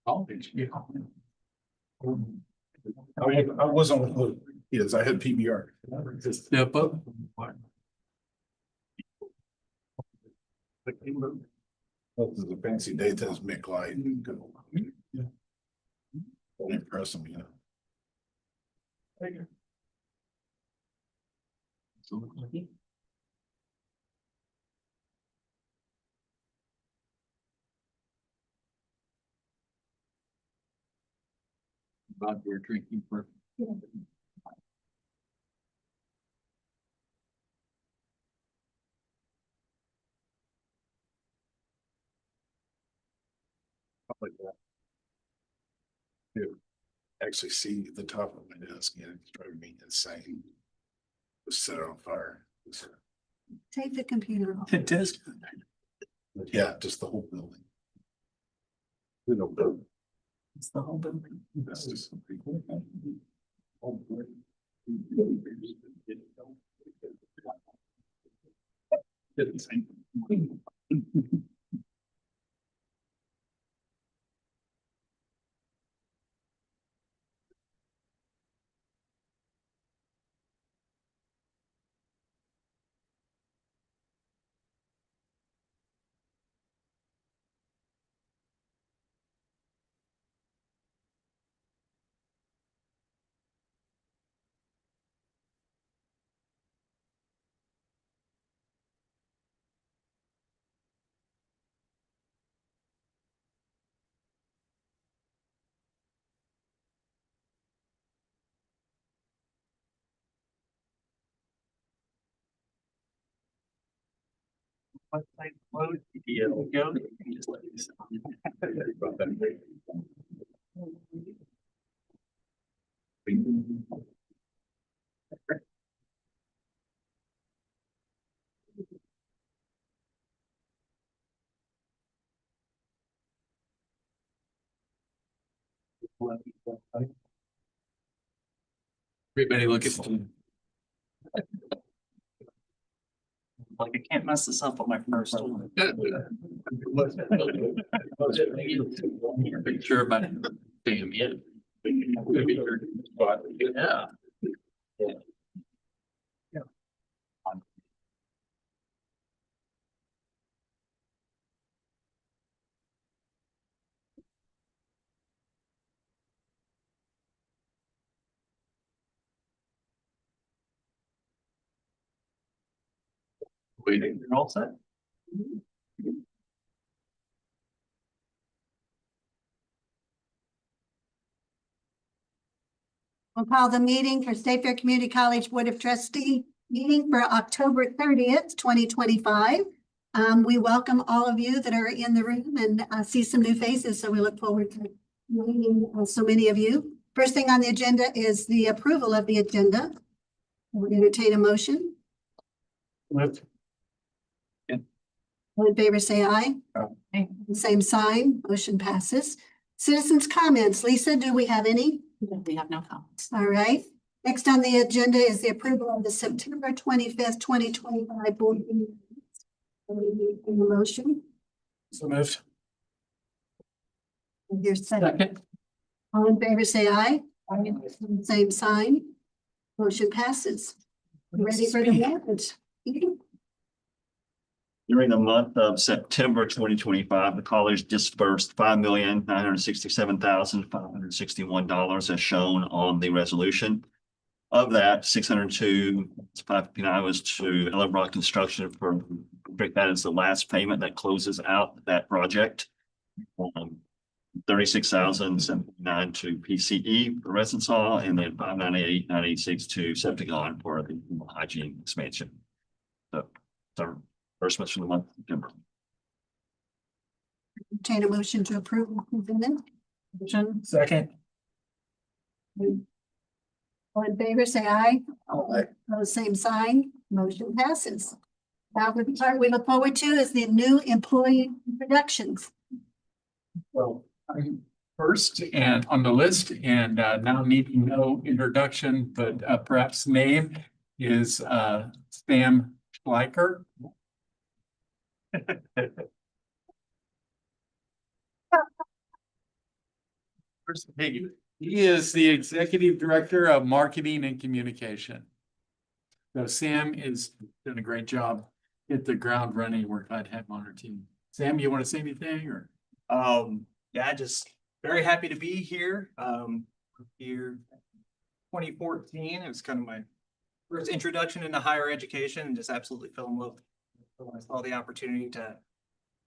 College, yeah. I wasn't with the kids. I had PBR. Just step up. This is a fancy day. It says Mick Light. Don't impress them, you know. About your drinking for. Like that. To actually see the top of my desk, and it's driving me insane. Just set it on fire. Take the computer off. It does. Yeah, just the whole building. You know, It's the whole building. that's just. Everybody look at. Like, I can't mess this up on my first one. Sure about it. Damn, yeah. Yeah. Waiting, you're all set. We'll call the meeting for State Fair Community College Board of Trustee meeting for October 30th, 2025. We welcome all of you that are in the room and see some new faces. So we look forward to meeting so many of you. First thing on the agenda is the approval of the agenda. We'll entertain a motion. All in favor, say aye. Aye. Same sign, motion passes. Citizens' comments. Lisa, do we have any? We have no comments. All right. Next on the agenda is the approval of the September 25th, 2025 board meeting. A motion. So moved. Here's second. Second. All in favor, say aye. Same sign. Motion passes. Ready for the warrant? During the month of September 2025, the college disbursed $5,967,561 as shown on the resolution. Of that, 602,559 was to Ellen Rock Construction for, that is the last payment that closes out that project. 36,079 to PCE for residence hall, and then 598,986 to Septagon for the hygiene expansion. So, disbursements for the month of September. Entertain a motion to approve. Motion. Second. All in favor, say aye. Aye. Same sign, motion passes. Now, the part we look forward to is the new employee introductions. Well, I'm first and on the list and now needing no introduction, but perhaps name is Sam Schleicher. He is the Executive Director of Marketing and Communication. So Sam is doing a great job. Hit the ground running. We're glad to have him on our team. Sam, you want to say anything or? Yeah, just very happy to be here. Here 2014, it was kind of my first introduction into higher education and just absolutely fell in love when I saw the opportunity to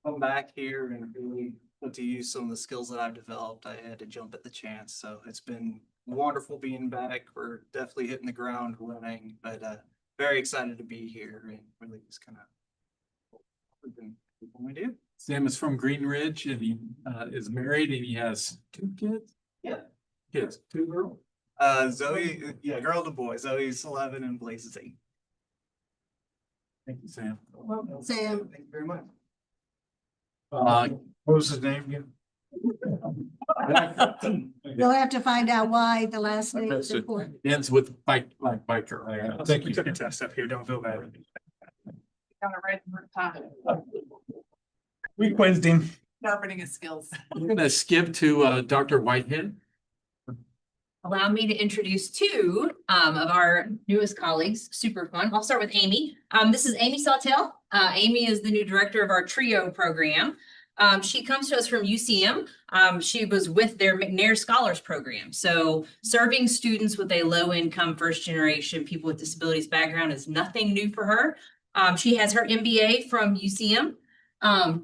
come back here and really put to use some of the skills that I've developed. I had to jump at the chance. So it's been wonderful being back. We're definitely hitting the ground running, but very excited to be here and really just kind of what we do. Sam is from Green Ridge and he is married and he has 2 kids. Yeah. Kids, 2 girls. Zoe, yeah, girl to boy. Zoe's 11 and Blaze is 8. Thank you, Sam. Sam. Thank you very much. What was his name again? You'll have to find out why the last name is important. Ends with bike, like biker. Thank you. We took a test up here. Don't feel bad. Got it right the first time, We quizzed him. sharpening his skills. We're gonna skip to Dr. Whitehead. Allow me to introduce 2 of our newest colleagues. Super fun. I'll start with Amy. This is Amy Sawtell. Amy is the new director of our TRIO program. She comes to us from UCM. She was with their McNair Scholars Program. So serving students with a low-income first-generation people with disabilities background is nothing new for her. She has her MBA from UCM.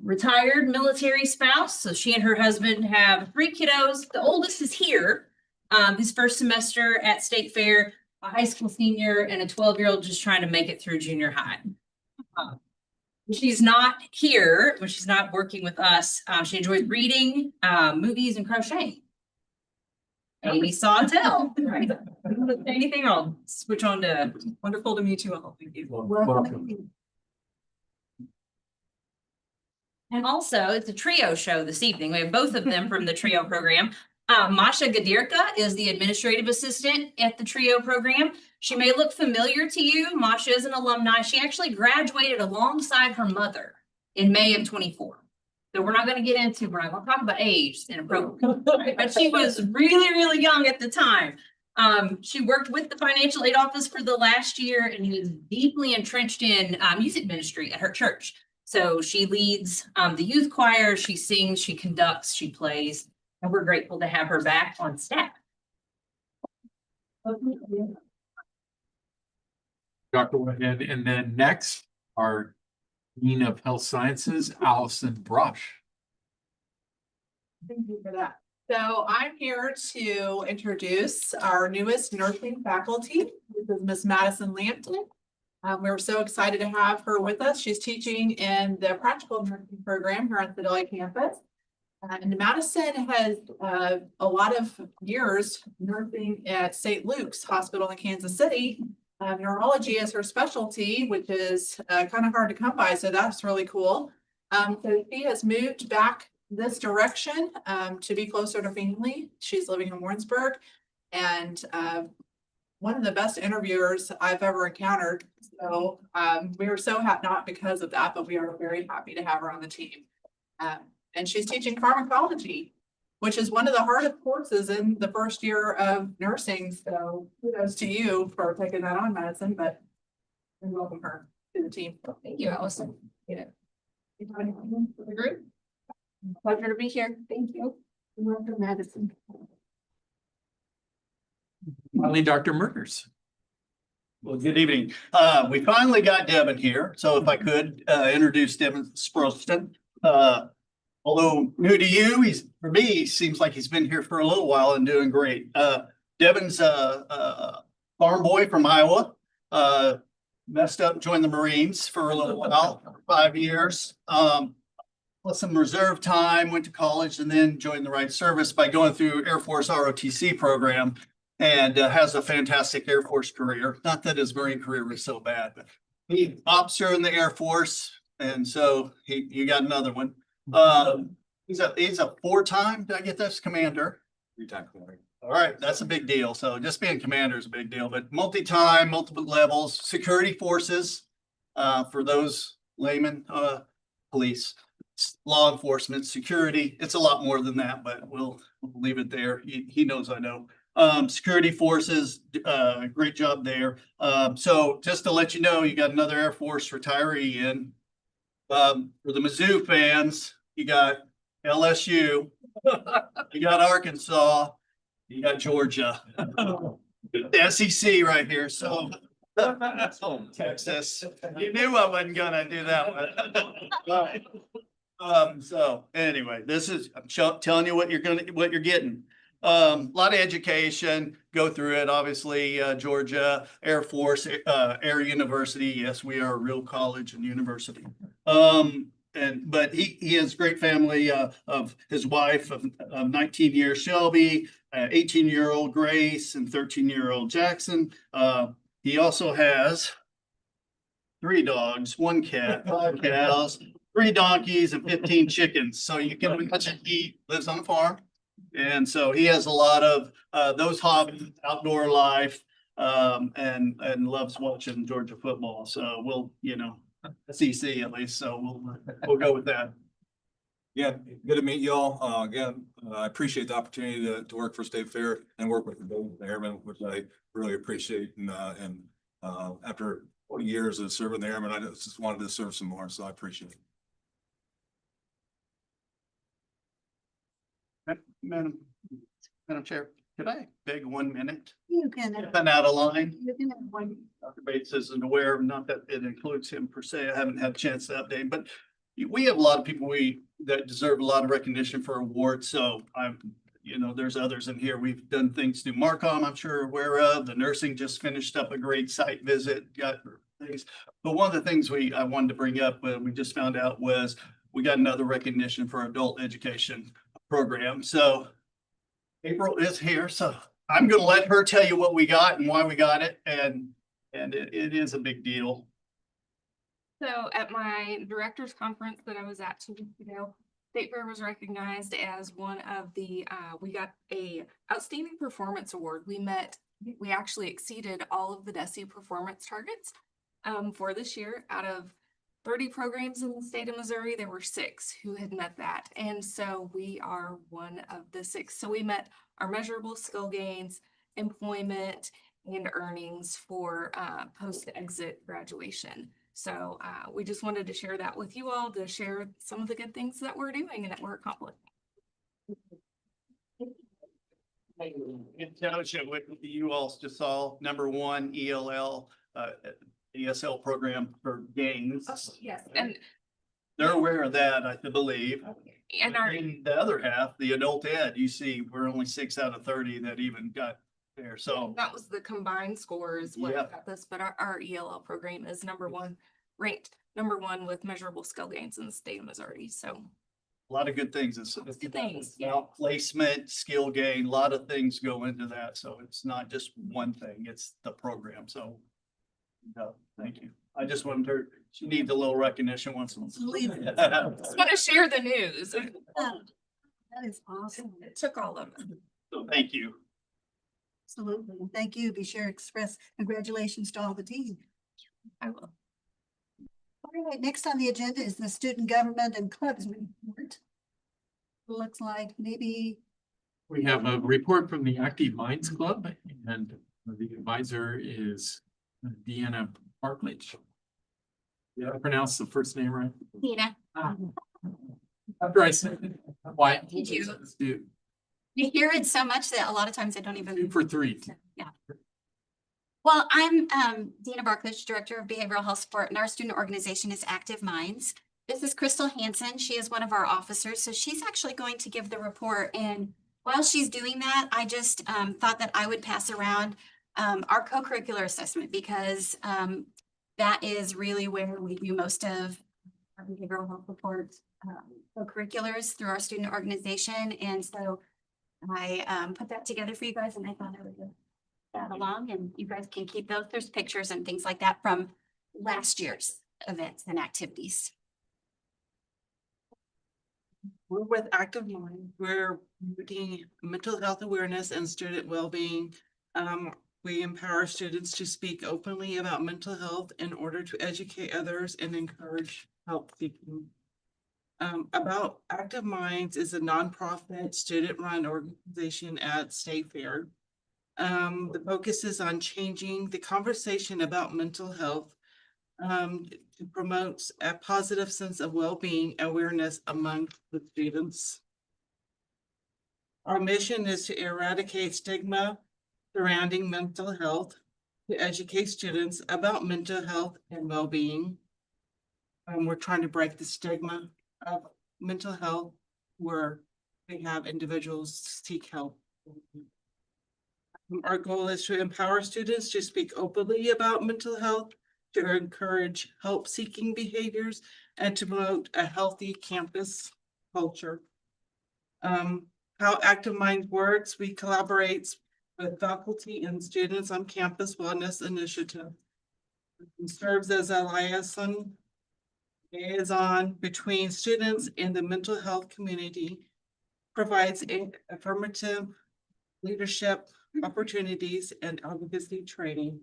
Retired military spouse. So she and her husband have 3 kiddos. The oldest is here. His first semester at State Fair, a high school senior and a 12-year-old just trying to make it through junior high. When she's not here, when she's not working with us, she enjoys reading, movies, and crocheting. Amy Sawtell, right? Anything, I'll switch on to wonderful to meet you all. Thank you. Welcome. And also, it's a trio show this evening. We have both of them from the trio program. Masha Gadirka is the administrative assistant at the TRIO program. She may look familiar to you. Masha is an alumni. She actually graduated alongside her mother in May of 24. So we're not going to get into, we're not going to talk about age inappropriate, but she was really, really young at the time. She worked with the financial aid office for the last year and is deeply entrenched in music ministry at her church. So she leads the youth choir, she sings, she conducts, she plays. And we're grateful to have her back on staff. Dr. Whitehead, and then next, our Dean of Health Sciences, Allison Brush. Thank you for that. So I'm here to introduce our newest nursing faculty. This is Miss Madison Lampton. We're so excited to have her with us. She's teaching in the practical nursing program here on Sedalia campus. And Madison has a lot of years nursing at St. Luke's Hospital in Kansas City. Neurology is her specialty, which is kind of hard to come by, so that's really cool. So she has moved back this direction to be closer to family. She's living in Warrensburg, and one of the best interviewers I've ever encountered. So we are so happy, not because of that, but we are very happy to have her on the team. And she's teaching pharmacology, which is one of the hardest courses in the first year of nursing. So kudos to you for taking that on, Madison, but we welcome her to the team. Thank you, Allison. You have anything for the group? Pleasure to be here. Thank you. Welcome, Madison. Finally, Dr. Murders. Well, good evening. We finally got Devin here. So if I could introduce Devin Sproston. Although new to you, for me, he seems like he's been here for a little while and doing great. Devin's a farm boy from Iowa. Messed up, joined the Marines for a little while, 5 years. Plus some reserve time, went to college and then joined the right service by going through Air Force ROTC program and has a fantastic Air Force career. Not that his Marine career was so bad, but he officer in the Air Force. And so you got another one. He's a 4-time, did I get this, commander? 3-time commander. All right, that's a big deal. So just being commander is a big deal, but multi-time, multiple levels, security forces, for those laymen, police. law enforcement, security. It's a lot more than that, but we'll leave it there. He knows I know. Security forces, great job there. So just to let you know, you got another Air Force retiree in. For the Mizzou fans, you got LSU, you got Arkansas, you got Georgia. The SEC right here, so. Texas, you knew I wasn't gonna do that one. So anyway, this is, I'm telling you what you're getting. Lot of education, go through it, obviously, Georgia Air Force, Air University. Yes, we are a real college and university. But he has great family, of his wife of 19 years, Shelby, 18-year-old Grace, and 13-year-old Jackson. He also has 3 dogs, 1 cat, 5 cows, 3 donkeys, and 15 chickens. So you can imagine he lives on a farm. And so he has a lot of those hobbies, outdoor life, and loves watching Georgia football. So we'll, SEC at least. So we'll go with that. Yeah, good to meet y'all. Again, I appreciate the opportunity to work for State Fair and work with the airmen, which I really appreciate. And after 40 years of serving the airmen, I just wanted to serve some more. So I appreciate it. Madam Chair, could I beg 1 minute? You can. Been out of line. You can have one. Dr. Bates isn't aware, not that it includes him per se. I haven't had a chance to update, but we have a lot of people that deserve a lot of recognition for awards. So there's others in here. We've done things through Marcom, I'm sure you're aware of. The nursing just finished up a great site visit, got things. But one of the things I wanted to bring up, we just found out was we got another recognition for adult education program. So April is here, so I'm going to let her tell you what we got and why we got it. And it is a big deal. So at my director's conference that I was at 2 weeks ago, State Fair was recognized as one of the, we got a outstanding performance award. We actually exceeded all of the DESE performance targets for this year. Out of 30 programs in the state of Missouri, there were 6 who had met that. And so we are one of the 6. So we met our measurable skill gains, employment, and earnings for post-exit graduation. So we just wanted to share that with you all, to share some of the good things that we're doing and that we're accomplishing. It tells you what you all just saw, number 1 ESL program for gains. Yes, and They're aware of that, I believe. and our In the other half, the adult ed, you see, we're only 6 out of 30 that even got there. So that was the combined scores. What Yep. got this, but our ELL program is ranked number 1 with measurable skill gains in the state of Missouri. So a lot of good things. good things, yeah. Now, placement, skill gain, a lot of things go into that. So it's not just one thing, it's the program. So thank you. I just wanted her, she needs a little recognition once in a while. Just want to share the news. That is awesome. It took all of them. So thank you. Absolutely. And thank you. Be sure to express congratulations to all the team. I will. All right, next on the agenda is the student government and clubs report. Looks like maybe We have a report from the Active Minds Club, and the advisor is Deanna Parkledge. Did I pronounce the first name right? Nina, After I said it, why? Did you? Let's do I hear it so much that a lot of times I don't 2 even. for 3. Yeah. Well, I'm Dina Barklage, Director of Behavioral Health Support, and our student organization is Active Minds. This is Crystal Hansen. She is one of our officers, so she's actually going to give the report. And while she's doing that, I just thought that I would pass around our co-curricular assessment, because that is really where we do most of our behavioral health support co-curriculars through our student organization. And so I put that together for you guys, and I thought I would go that along, and you guys can keep those. There's pictures and things like that from last year's events and activities. We're with Active Mind. We're promoting mental health awareness and student well-being. We empower students to speak openly about mental health in order to educate others and encourage help seeking. About Active Minds is a nonprofit student-run organization at State Fair. The focus is on changing the conversation about mental health to promote a positive sense of well-being awareness among the students. Our mission is to eradicate stigma surrounding mental health, to educate students about mental health and well-being. We're trying to break the stigma of mental health where we have individuals seek help. Our goal is to empower students to speak openly about mental health, to encourage help-seeking behaviors, and to promote a healthy campus culture. How Active Minds works, we collaborate with faculty and students on campus wellness initiative. It serves as a liaison between students and the mental health community, provides affirmative leadership opportunities and advocacy training.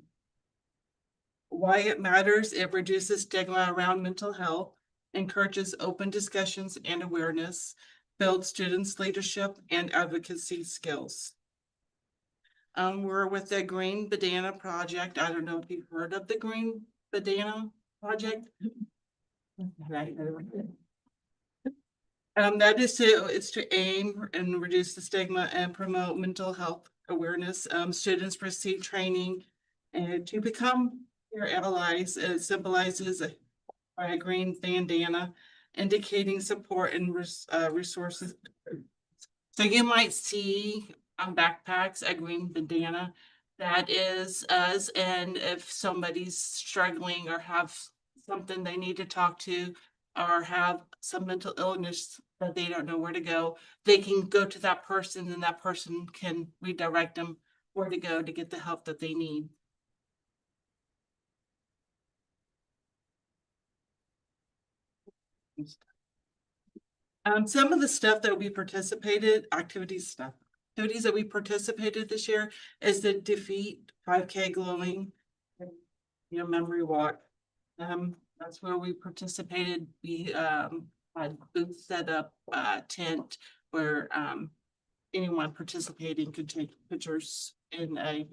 Why it matters, it reduces stigma around mental health, encourages open discussions and awareness, builds students' leadership and advocacy skills. We're with the Green Bandana Project. I don't know if you've heard of the Green Bandana Project. That is to aim and reduce the stigma and promote mental health awareness. Students receive training and to become peer allies. It symbolizes a green bandana, indicating support and resources. So you might see on backpacks a green bandana. That is us, and if somebody's struggling or have something they need to talk to, or have some mental illness that they don't know where to go, they can go to that person and that person can redirect them where to go to get the help that they need. Some of the stuff that we participated, activities that we participated this year is the Defeat 5K Glowing, memory walk. That's where we participated. We had booths set up, tent where anyone participating could take pictures in a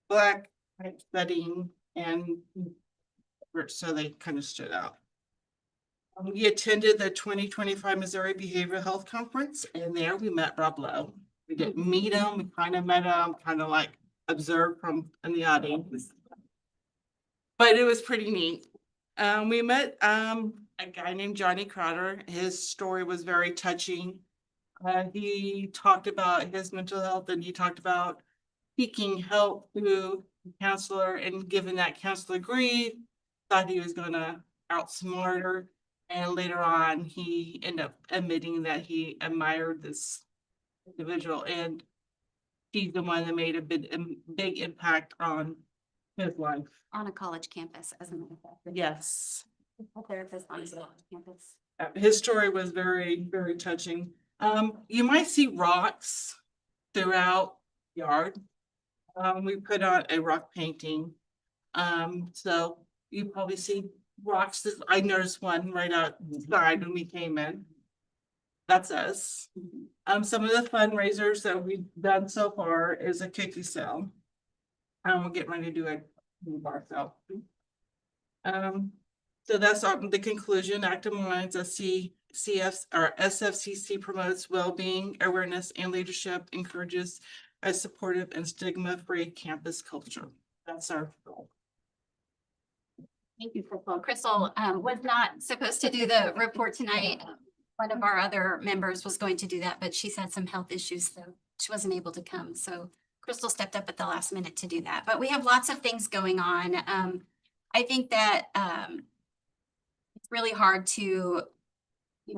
black type setting, and so they kind of stood out. We attended the 2025 Missouri Behavioral Health Conference, and there we met Rob Lowe. We didn't meet him, we kind of met him, kind of like observed from in the audience. But it was pretty neat. We met a guy named Johnny Crowder. His story was very touching. He talked about his mental health, and he talked about seeking help through a counselor, and given that counselor grief, thought he was going to outsmart her. And later on, he ended up admitting that he admired this individual, and he's the one that made a big impact on his life. On a college campus, as a matter of fact. Yes. A therapist on a college campus. His story was very, very touching. You might see rocks throughout the yard. We put on a rock painting. So you probably see rocks. I noticed one right outside when we came in. That's us. Some of the fundraisers that we've done so far is a cookie sale. We're getting ready to do a bar sale. So that's the conclusion. Active Minds, SFCC promotes well-being, awareness, and leadership, encourages a supportive and stigma-free campus culture. That's our goal. Thank you, Crystal. Crystal was not supposed to do the report tonight. One of our other members was going to do that, but she's had some health issues, so she wasn't able to come. So Crystal stepped up at the last minute to do that. But we have lots of things going on. I think that it's really hard to,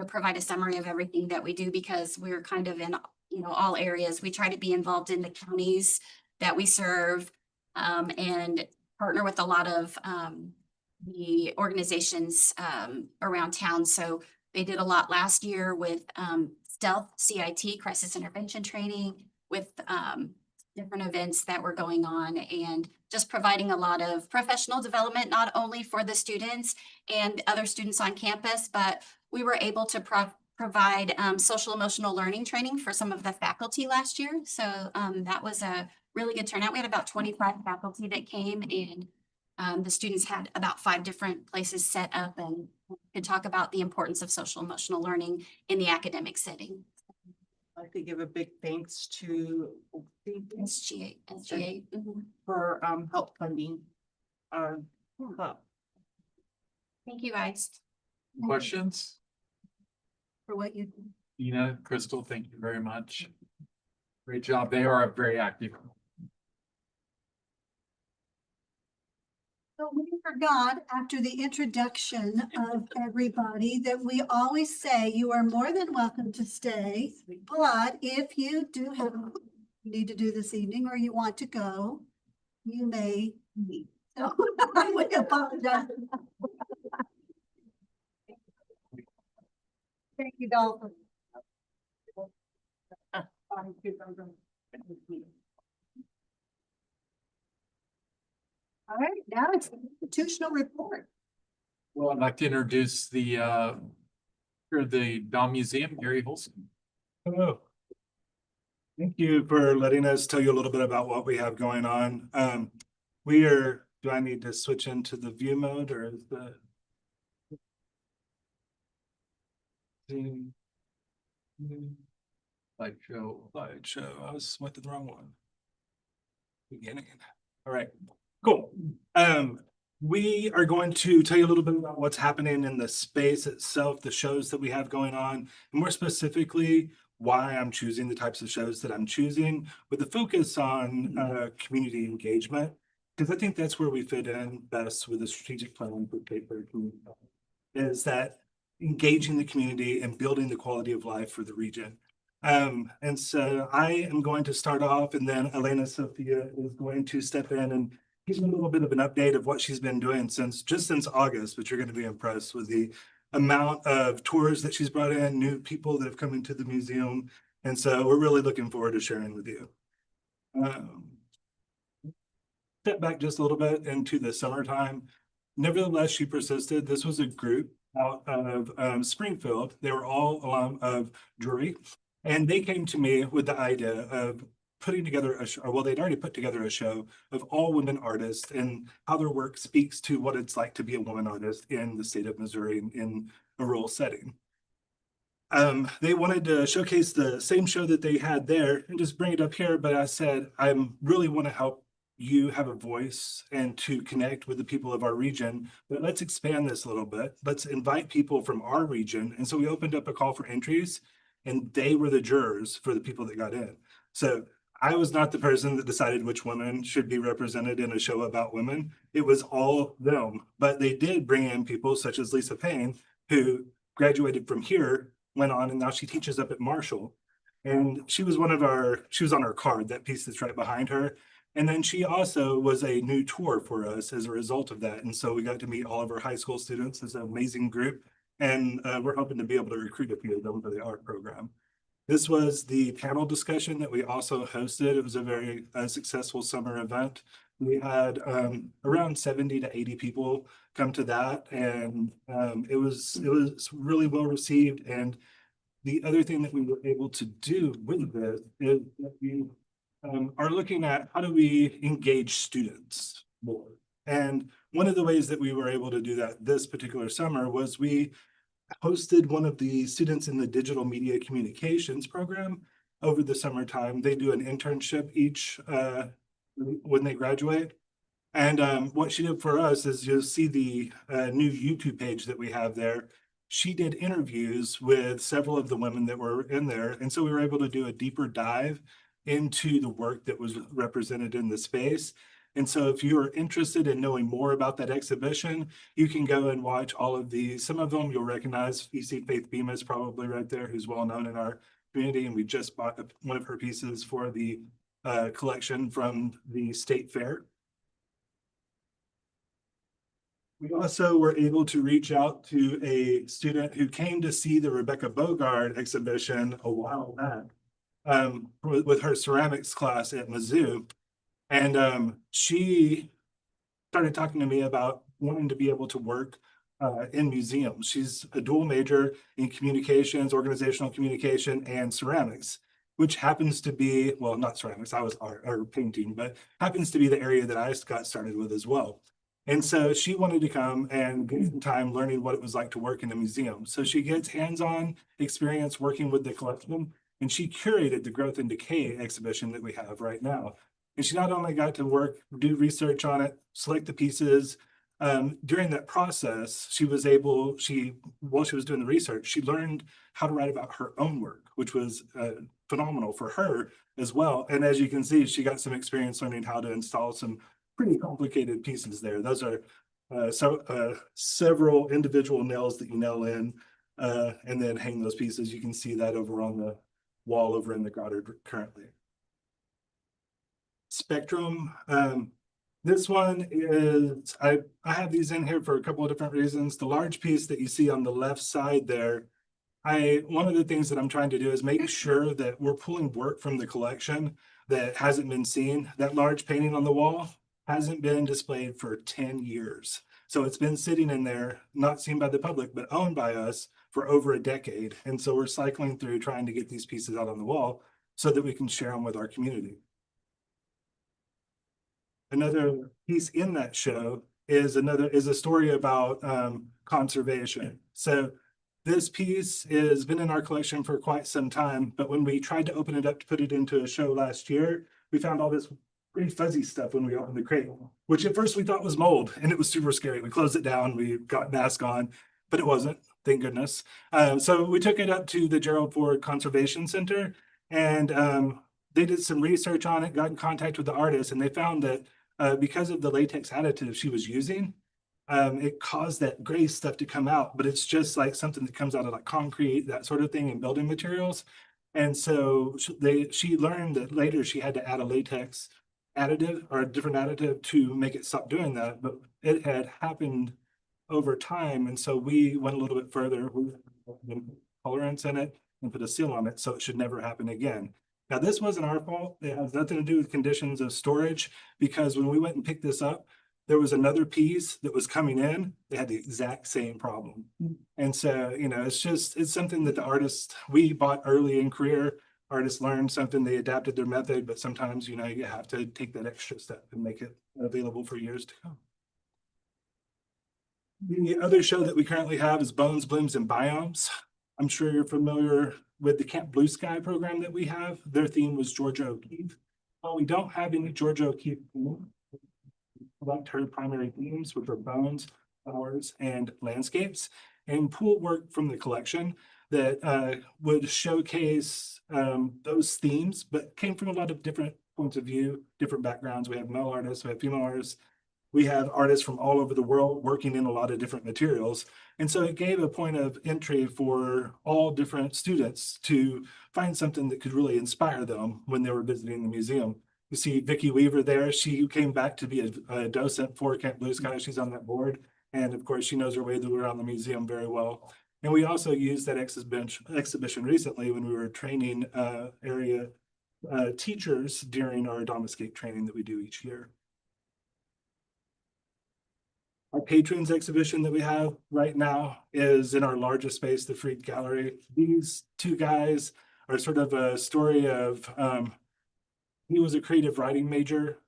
provide a summary of everything that we do, because we're kind of in, all areas. We try to be involved in the counties that we serve, and partner with a lot of the organizations around town. So they did a lot last year with Stealth CIT, Crisis Intervention Training, with different events that were going on and just providing a lot of professional development, not only for the students and other students on campus, but we were able to provide social emotional learning training for some of the faculty last year. So that was a really good turnout. We had about 25 faculty that came, and the students had about 5 different places set up and could talk about the importance of social emotional learning in the academic setting. I'd like to give a big thanks to SGA. Mhm. for help funding. Club. Thank you, guys. Questions? For what you do. Dina, Crystal, thank you very much. Great job. They are very active. So we forgot after the introduction of everybody that we always say you are more than welcome to stay. But if you do have, you need to do this evening or you want to go, you may leave. So I would apologize. Thank you, Dolphin. All right, now it's institutional report. Well, I'd like to introduce the Dom Museum, Gary Holston. Hello. Thank you for letting us tell you a little bit about what we have going on. Do I need to switch into the view mode or is the slideshow? I went to the wrong one. Beginning. All right, cool. We are going to tell you a little bit about what's happening in the space itself, the shows that we have going on, and more specifically, why I'm choosing the types of shows that I'm choosing with the focus on community engagement, because I think that's where we fit in best with the strategic plan for paper is that engaging the community and building the quality of life for the region. And so I am going to start off, and then Elena Sophia is going to step in and give you a little bit of an update of what she's been doing since August, but you're going to be impressed with the amount of tours that she's brought in, new people that have come into the museum. And so we're really looking forward to sharing with you. Step back just a little bit into the summertime. Nevertheless, she persisted. This was a group out of Springfield. They were all alum of Drury, and they came to me with the idea of putting together a show. Well, they'd already put together a show of all women artists and how their work speaks to what it's like to be a woman artist in the state of Missouri in a rural setting. They wanted to showcase the same show that they had there and just bring it up here, but I said, I really want to help you have a voice and to connect with the people of our region, but let's expand this a little bit. Let's invite people from our region. And so we opened up a call for entries, and they were the jurors for the people that got in. So I was not the person that decided which women should be represented in a show about women. It was all them, but they did bring in people such as Lisa Payne, who graduated from here, went on, and now she teaches up at Marshall. And she was on our card, that piece that's right behind her. And then she also was a new tour for us as a result of that. And so we got to meet all of our high school students. It's an amazing group. And we're hoping to be able to recruit a few of them for the art program. This was the panel discussion that we also hosted. It was a very successful summer event. We had around 70 to 80 people come to that, and it was really well received. And the other thing that we were able to do with this is that we are looking at how do we engage students more. And one of the ways that we were able to do that this particular summer was we hosted one of the students in the digital media communications program over the summertime. They do an internship each when they graduate. And what she did for us is you'll see the new YouTube page that we have there. She did interviews with several of the women that were in there. And so we were able to do a deeper dive into the work that was represented in the space. And so if you're interested in knowing more about that exhibition, you can go and watch all of these. Some of them you'll recognize. You see Faith Bemis is probably right there, who's well known in our community. And we just bought one of her pieces for the collection from the state fair. We also were able to reach out to a student who came to see the Rebecca Bogard exhibition a while back. with her ceramics class at Mizzou. And she started talking to me about wanting to be able to work in museums. She's a dual major in communications, organizational communication, and ceramics, which happens to be, well, not ceramics, I was art or painting, but happens to be the area that I got started with as well. And so she wanted to come and get some time learning what it was like to work in a museum. So she gets hands-on experience working with the collection, and she curated the Growth and Decay exhibition that we have right now. And she not only got to work, do research on it, select the pieces. During that process, while she was doing the research, she learned how to write about her own work, which was phenomenal for her as well. And as you can see, she got some experience learning how to install some pretty complicated pieces there. Those are several individual nails that you nail in and then hang those pieces. You can see that over on the wall over in the Goddard currently. Spectrum. This one is, I have these in here for a couple of different reasons. The large piece that you see on the left side there, one of the things that I'm trying to do is make sure that we're pulling work from the collection that hasn't been seen. That large painting on the wall hasn't been displayed for 10 years. So it's been sitting in there, not seen by the public, but owned by us for over a decade. And so we're cycling through trying to get these pieces out on the wall so that we can share them with our community. Another piece in that show is a story about conservation. So this piece has been in our collection for quite some time, but when we tried to open it up to put it into a show last year, we found all this really fuzzy stuff when we opened the crate, which at first we thought was mold, and it was super scary. We closed it down, we got mask on, but it wasn't, thank goodness. So we took it up to the Gerald Ford Conservation Center, and they did some research on it, got in contact with the artist, and they found that because of the latex additive she was using, it caused that gray stuff to come out, but it's just like something that comes out of like concrete, that sort of thing, in building materials. And so she learned that later she had to add a latex additive or a different additive to make it stop doing that, but it had happened over time. And so we went a little bit further, we put tolerance in it and put a seal on it so it should never happen again. Now, this wasn't our fault. It has nothing to do with conditions of storage, because when we went and picked this up, there was another piece that was coming in. They had the exact same problem. And so, it's something that the artists, we bought early in career, artists learned something, they adapted their method, but sometimes, you have to take that extra step and make it available for years to come. The other show that we currently have is Bones, Blooms, and Biomes. I'm sure you're familiar with the Camp Blue Sky program that we have. Their theme was Georgia O'Keeffe. Well, we don't have any Georgia O'Keeffe select her primary themes, which are bones, flowers, and landscapes, and pull work from the collection that would showcase those themes, but came from a lot of different points of view, different backgrounds. We have male artists, we have female artists, we have artists from all over the world working in a lot of different materials. And so it gave a point of entry for all different students to find something that could really inspire them when they were visiting the museum. You see Vicki Weaver there. She came back to be a docent for Camp Blue Sky. She's on that board. And of course, she knows her way around the museum very well. And we also used that exhibition recently when we were training area teachers during our Domescape training that we do each year. Our patrons exhibition that we have right now is in our largest space, the Fried Gallery. These two guys are sort of a story of, he was a creative writing major,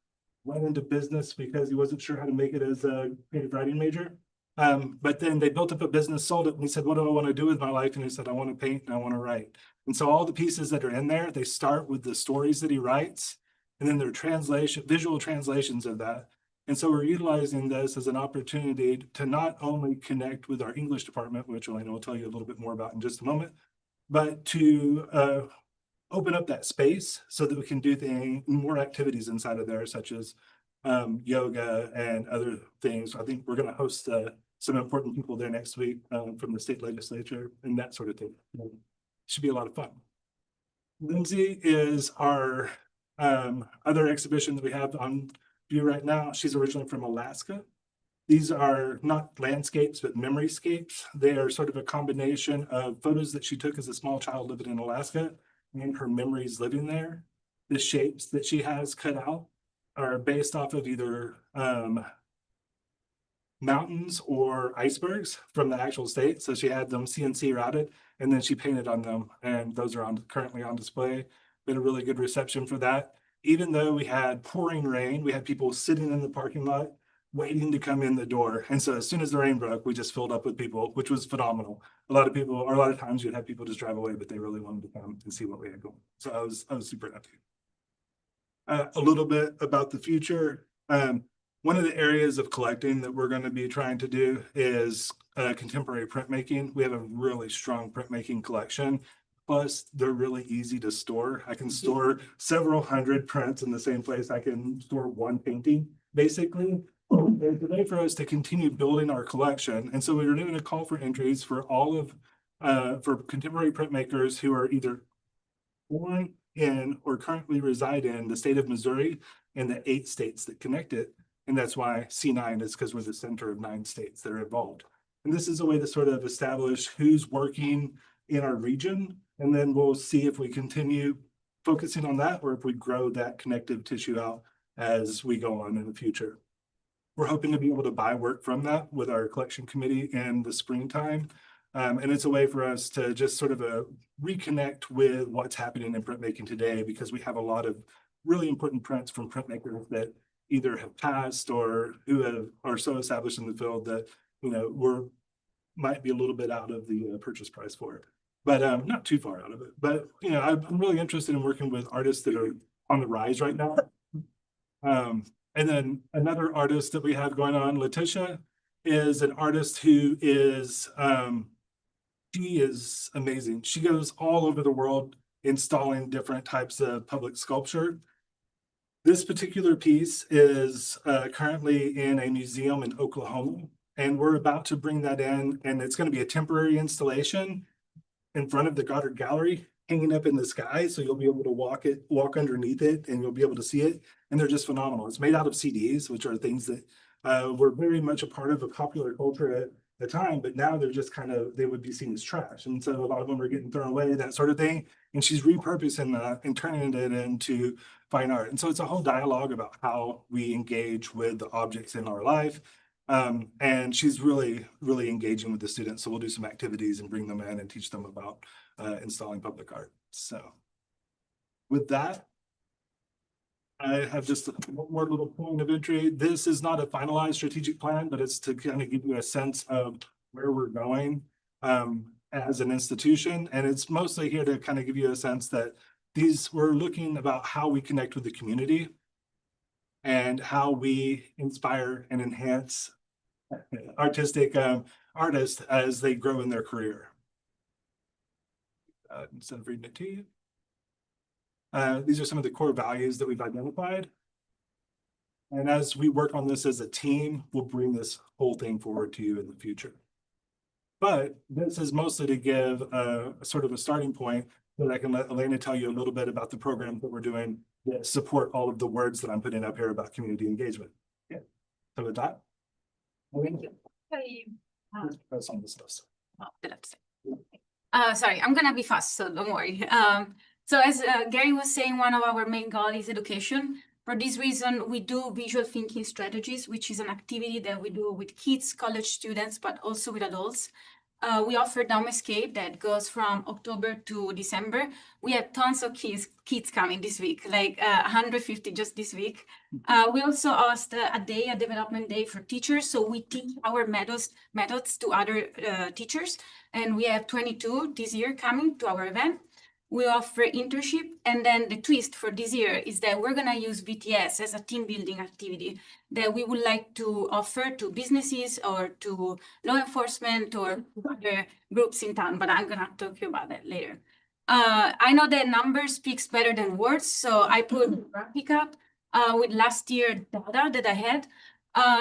went into business because he wasn't sure how to make it as a creative writing major. But then they built up a business, sold it, and he said, what do I want to do with my life? And he said, I want to paint and I want to write. And so all the pieces that are in there, they start with the stories that he writes, and then they're visual translations of that. And so we're utilizing this as an opportunity to not only connect with our English department, which Elena will tell you a little bit more about in just a moment, but to open up that space so that we can do more activities inside of there, such as yoga and other things. I think we're going to host some important people there next week from the state legislature and that sort of thing. Should be a lot of fun. Lindsay is our other exhibition that we have on view right now. She's originally from Alaska. These are not landscapes, but memoryscapes. They are sort of a combination of photos that she took as a small child living in Alaska and her memories living there. The shapes that she has cut out are based off of either mountains or icebergs from the actual state. So she had them CNC routed and then she painted on them, and those are currently on display. Been a really good reception for that. Even though we had pouring rain, we had people sitting in the parking lot waiting to come in the door. And so as soon as the rain broke, we just filled up with people, which was phenomenal. A lot of people, or a lot of times you'd have people just drive away, but they really wanted to come and see what we had going. So I was super happy. A little bit about the future. One of the areas of collecting that we're going to be trying to do is contemporary printmaking. We have a really strong printmaking collection. Plus, they're really easy to store. I can store several hundred prints in the same place. I can store one painting, basically. There's a way for us to continue building our collection. And so we were doing a call for entries for all of, for contemporary printmakers who are either born in or currently reside in the state of Missouri and the 8 states that connect it. And that's why C9 is, because we're the center of 9 states that are involved. And this is a way to sort of establish who's working in our region. And then we'll see if we continue focusing on that or if we grow that connective tissue out as we go on in the future. We're hoping to be able to buy work from that with our collection committee in the springtime. And it's a way for us to just sort of reconnect with what's happening in printmaking today, because we have a lot of really important prints from printmakers that either have passed or who are so established in the field that, you know, might be a little bit out of the purchase price for it, but not too far out of it. But, you know, I'm really interested in working with artists that are on the rise right now. And then another artist that we have going on, Letitia, is an artist who is, she is amazing. She goes all over the world installing different types of public sculpture. This particular piece is currently in a museum in Oklahoma, and we're about to bring that in, and it's going to be a temporary installation in front of the Goddard Gallery, hanging up in the sky. So you'll be able to walk underneath it, and you'll be able to see it. And they're just phenomenal. It's made out of CDs, which are things that were very much a part of a popular culture at the time, but now they're just kind of, they would be seen as trash. And so a lot of them are getting thrown away, that sort of thing. And she's repurposing that and turning it into fine art. And so it's a whole dialogue about how we engage with the objects in our life. And she's really, really engaging with the students. So we'll do some activities and bring them in and teach them about installing public art. So with that, I have just one more little point of entry. This is not a finalized strategic plan, but it's to kind of give you a sense of where we're going as an institution. And it's mostly here to kind of give you a sense that we're looking about how we connect with the community and how we inspire and enhance artistic artists as they grow in their career. Instead of reading it to you. These are some of the core values that we've identified. And as we work on this as a team, we'll bring this whole thing forward to you in the future. But this is mostly to give a sort of a starting point so that I can let Elena tell you a little bit about the programs that we're doing that support all of the words that I'm putting up here about community engagement. Yeah. So with that. That's on this list. Sorry, I'm gonna be fast, so don't worry. So as Gary was saying, one of our main goals is education. For this reason, we do visual thinking strategies, which is an activity that we do with kids, college students, but also with adults. We offer Dome Escape that goes from October to December. We have tons of kids coming this week, like 150 just this week. We also host a development day for teachers. So we teach our methods to other teachers. And we have 22 this year coming to our event. We offer internship, and then the twist for this year is that we're gonna use VTS as a team building activity that we would like to offer to businesses or to law enforcement or other groups in town, but I'm gonna talk to you about that later. I know that numbers speaks better than words, so I put a graphic up with last year data that I had.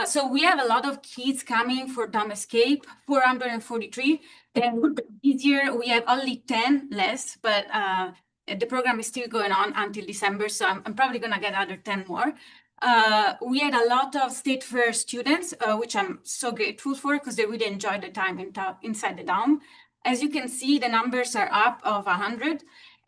So we have a lot of kids coming for Dome Escape, 443. And this year we have only 10 less, but the program is still going on until December. So I'm probably gonna get another 10 more. We had a lot of State Fair students, which I'm so grateful for because they really enjoyed the time inside the Dome. As you can see, the numbers are up of 100.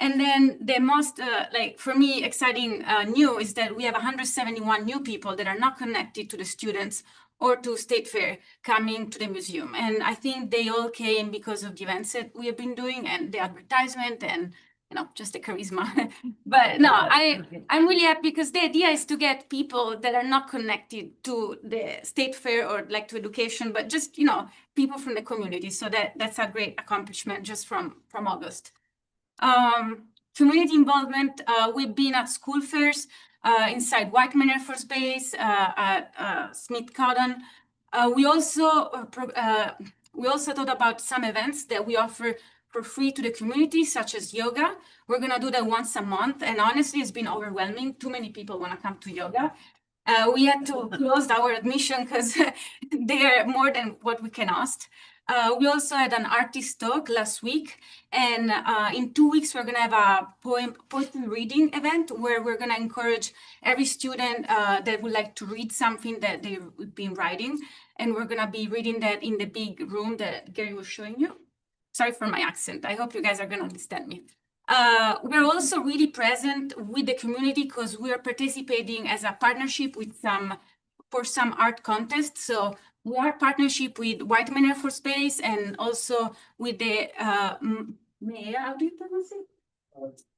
And then the most, like for me, exciting new is that we have 171 new people that are not connected to the students or to State Fair coming to the museum. And I think they all came because of the events that we have been doing and the advertisement and, you know, just the charisma. But no, I'm really happy because the idea is to get people that are not connected to the State Fair or like to education, but just, you know, people from the community. So that's a great accomplishment just from August. Community involvement, we've been at school fairs, inside Whiteman Air Force Base, at Smith Cotton. We also thought about some events that we offer for free to the community, such as yoga. We're gonna do that once a month, and honestly, it's been overwhelming. Too many people wanna come to yoga. We had to close our admission because they're more than what we can host. We also had an artist talk last week, and in 2 weeks, we're gonna have a poetry reading event where we're gonna encourage every student that would like to read something that they've been writing, and we're gonna be reading that in the big room that Gary was showing you. Sorry for my accent. I hope you guys are gonna understand me. We're also really present with the community because we are participating as a partnership with for some art contests. So we are partnership with Whiteman Air Force Base and also with the how do you pronounce it?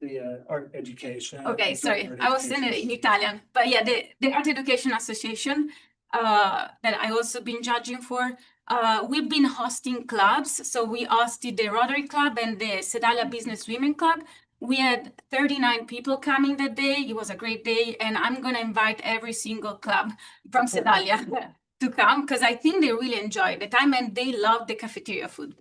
The art education. Okay, sorry, I was saying it in Italian, but yeah, the Art Education Association that I also been judging for. We've been hosting clubs, so we hosted the Rotary Club and the Sedalia Business Women Club. We had 39 people coming that day. It was a great day, and I'm gonna invite every single club from Sedalia to come because I think they really enjoyed the time and they love the cafeteria food.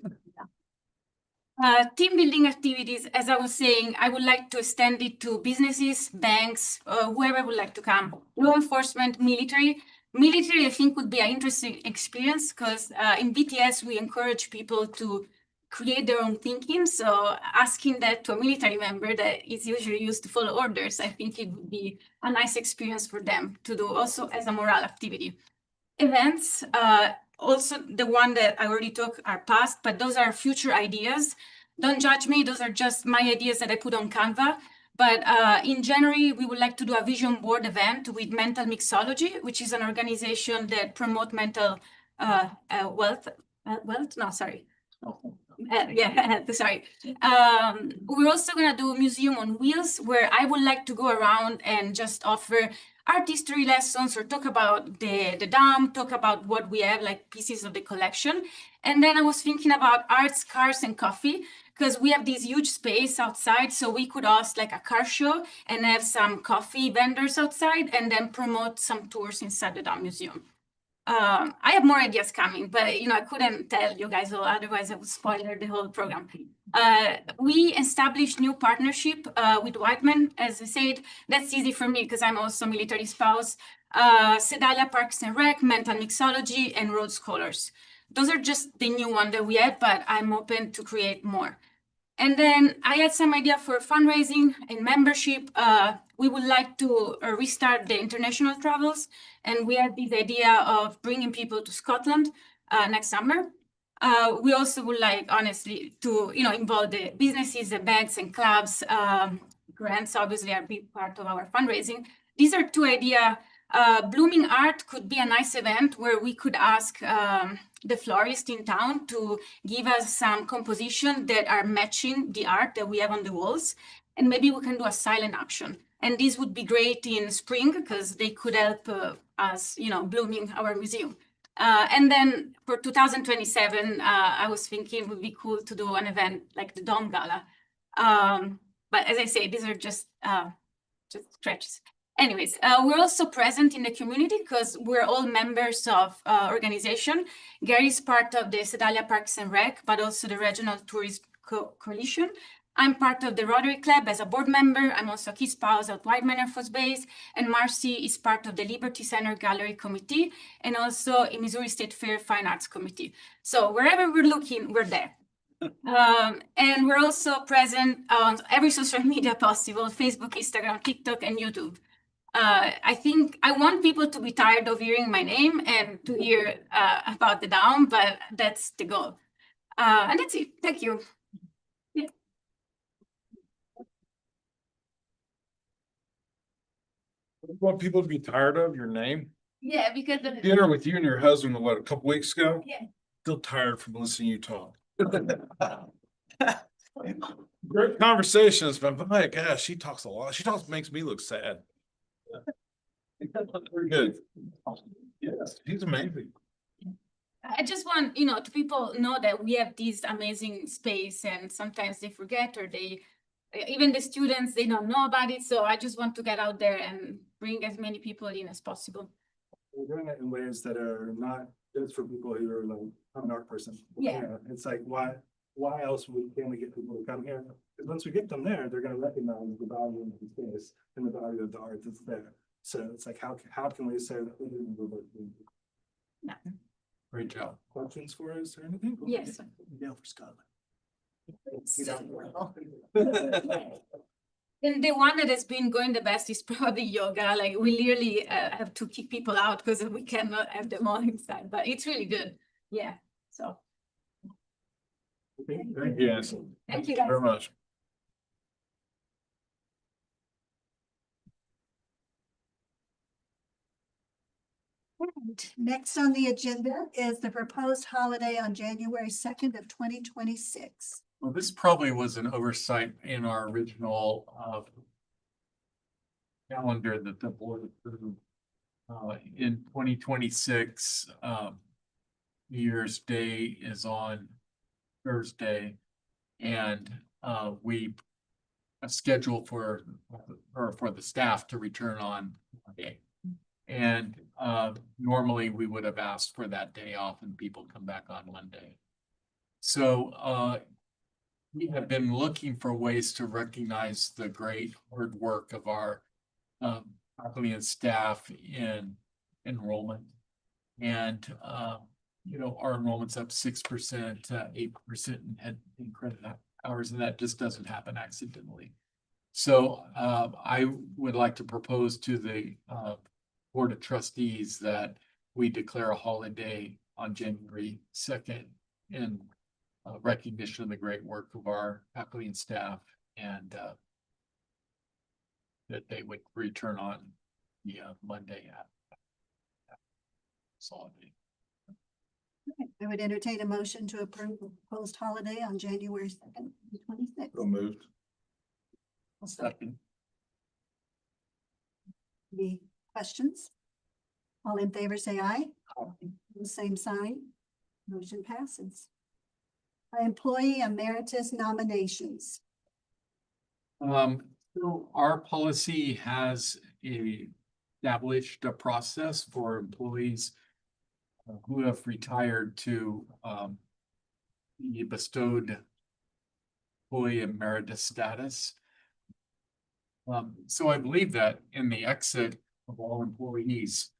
Team building activities, as I was saying, I would like to extend it to businesses, banks, whoever would like to come. Law enforcement, military. Military, I think, would be an interesting experience because in BTS, we encourage people to create their own thinking. So asking that to a military member that is usually used to follow orders, I think it would be a nice experience for them to do also as a morale activity. Events, also the one that I already talked are past, but those are future ideas. Don't judge me, those are just my ideas that I put on Canva. But in January, we would like to do a vision board event with Mental Mixology, which is an organization that promote mental wealth. No, sorry. Sorry. We're also gonna do a museum on wheels where I would like to go around and just offer art history lessons or talk about the dam, talk about what we have, like pieces of the collection. And then I was thinking about arts, cars, and coffee, because we have this huge space outside, so we could host like a car show and have some coffee vendors outside and then promote some tours inside the Dam Museum. I have more ideas coming, but you know, I couldn't tell you guys all, otherwise I would spoil the whole program. We established new partnership with Whiteman. As I said, that's easy for me because I'm also a military spouse. Sedalia Parks and Rec, Mental Mixology, and Road Scholars. Those are just the new one that we had, but I'm open to create more. And then I had some idea for fundraising and membership. We would like to restart the international travels. And we had this idea of bringing people to Scotland next summer. We also would like, honestly, to involve the businesses, the banks and clubs. Grants obviously are a big part of our fundraising. These are two ideas. Blooming Art could be a nice event where we could ask the florist in town to give us some composition that are matching the art that we have on the walls. And maybe we can do a silent auction. And this would be great in spring because they could help us, blooming our museum. And then for 2027, I was thinking it would be cool to do an event like the Dome Gala. But as I say, these are just stretches. Anyways, we're also present in the community because we're all members of organization. Gary's part of the Sedalia Parks and Rec, but also the Regional Tourism Coalition. I'm part of the Rotary Club as a board member. I'm also a key spouse at Whiteman Air Force Base. And Marcy is part of the Liberty Center Gallery Committee and also in Missouri State Fair Fine Arts Committee. So wherever we're looking, we're there. And we're also present on every social media possible, Facebook, Instagram, TikTok, and YouTube. I think I want people to be tired of hearing my name and to hear about the Dam, but that's the goal. And that's it. Thank you. Yeah. Want people to be tired of your name? Yeah, because Dinner with you and your husband, what, a couple weeks ago? Yeah. Still tired from listening to you talk. Great conversations, but my gosh, she talks a lot. She talks, makes me look sad. Very good. Yes, he's amazing. I just want, you know, to people know that we have this amazing space and sometimes they forget or they, even the students, they don't know about it. So I just want to get out there and bring as many people in as possible. We're doing it in ways that are not just for people who are like, I'm an art person. Yeah. It's like, why else can we get people to come here? Because once we get them there, they're gonna recognize the value of the space and the value of the art that's there. So it's like, how can we say that we didn't do what we Great job. questions for us or anything? Yes. Down for Scotland. And the one that has been going the best is probably yoga. Like we literally have to kick people out because we cannot have them all inside, but it's really good. Yeah. So Yes. thank you guys. Very much. And next on the agenda is the proposed holiday on January 2nd of 2026. Well, this probably was an oversight in our original calendar that the board approved. In 2026, New Year's Day is on Thursday. And we scheduled for the staff to return on Monday. And normally we would have asked for that day off and people come back on Monday. So we have been looking for ways to recognize the great hard work of our faculty and staff in enrollment. And you know, our enrollment's up 6%, 8% in credit hours, and that just doesn't happen accidentally. So I would like to propose to the Board of Trustees that we declare a holiday on January 2nd in recognition of the great work of our faculty and staff, and that they would return on the Monday after holiday. I would entertain a motion to approve the proposed holiday on January 2nd, 2026. So moved. Second. Any questions? All in favor, say aye. The same sign. Motion passes. Employee emeritus nominations. So our policy has established a process for employees who have retired to be bestowed employee emeritus status. So I believe that in the exit of all employees,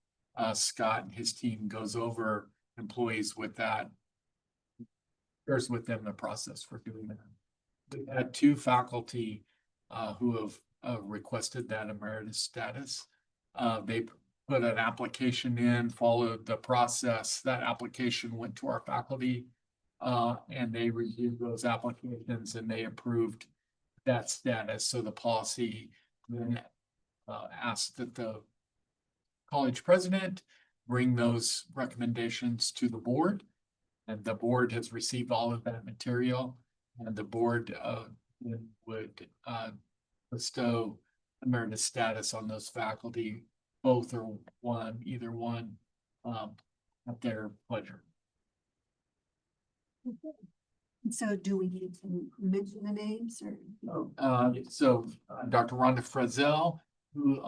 Scott and his team goes over employees with that. Shares with them the process for doing that. We've had 2 faculty who have requested that emeritus status. They put an application in, followed the process. That application went to our faculty and they reviewed those applications and they approved that status. So the policy then asked that the college president bring those recommendations to the board. And the board has received all of that material, and the board would bestow emeritus status on those faculty, both or one, either one, at their pleasure. So do we need to mention the names or? So Dr. Rhonda Frizzell, who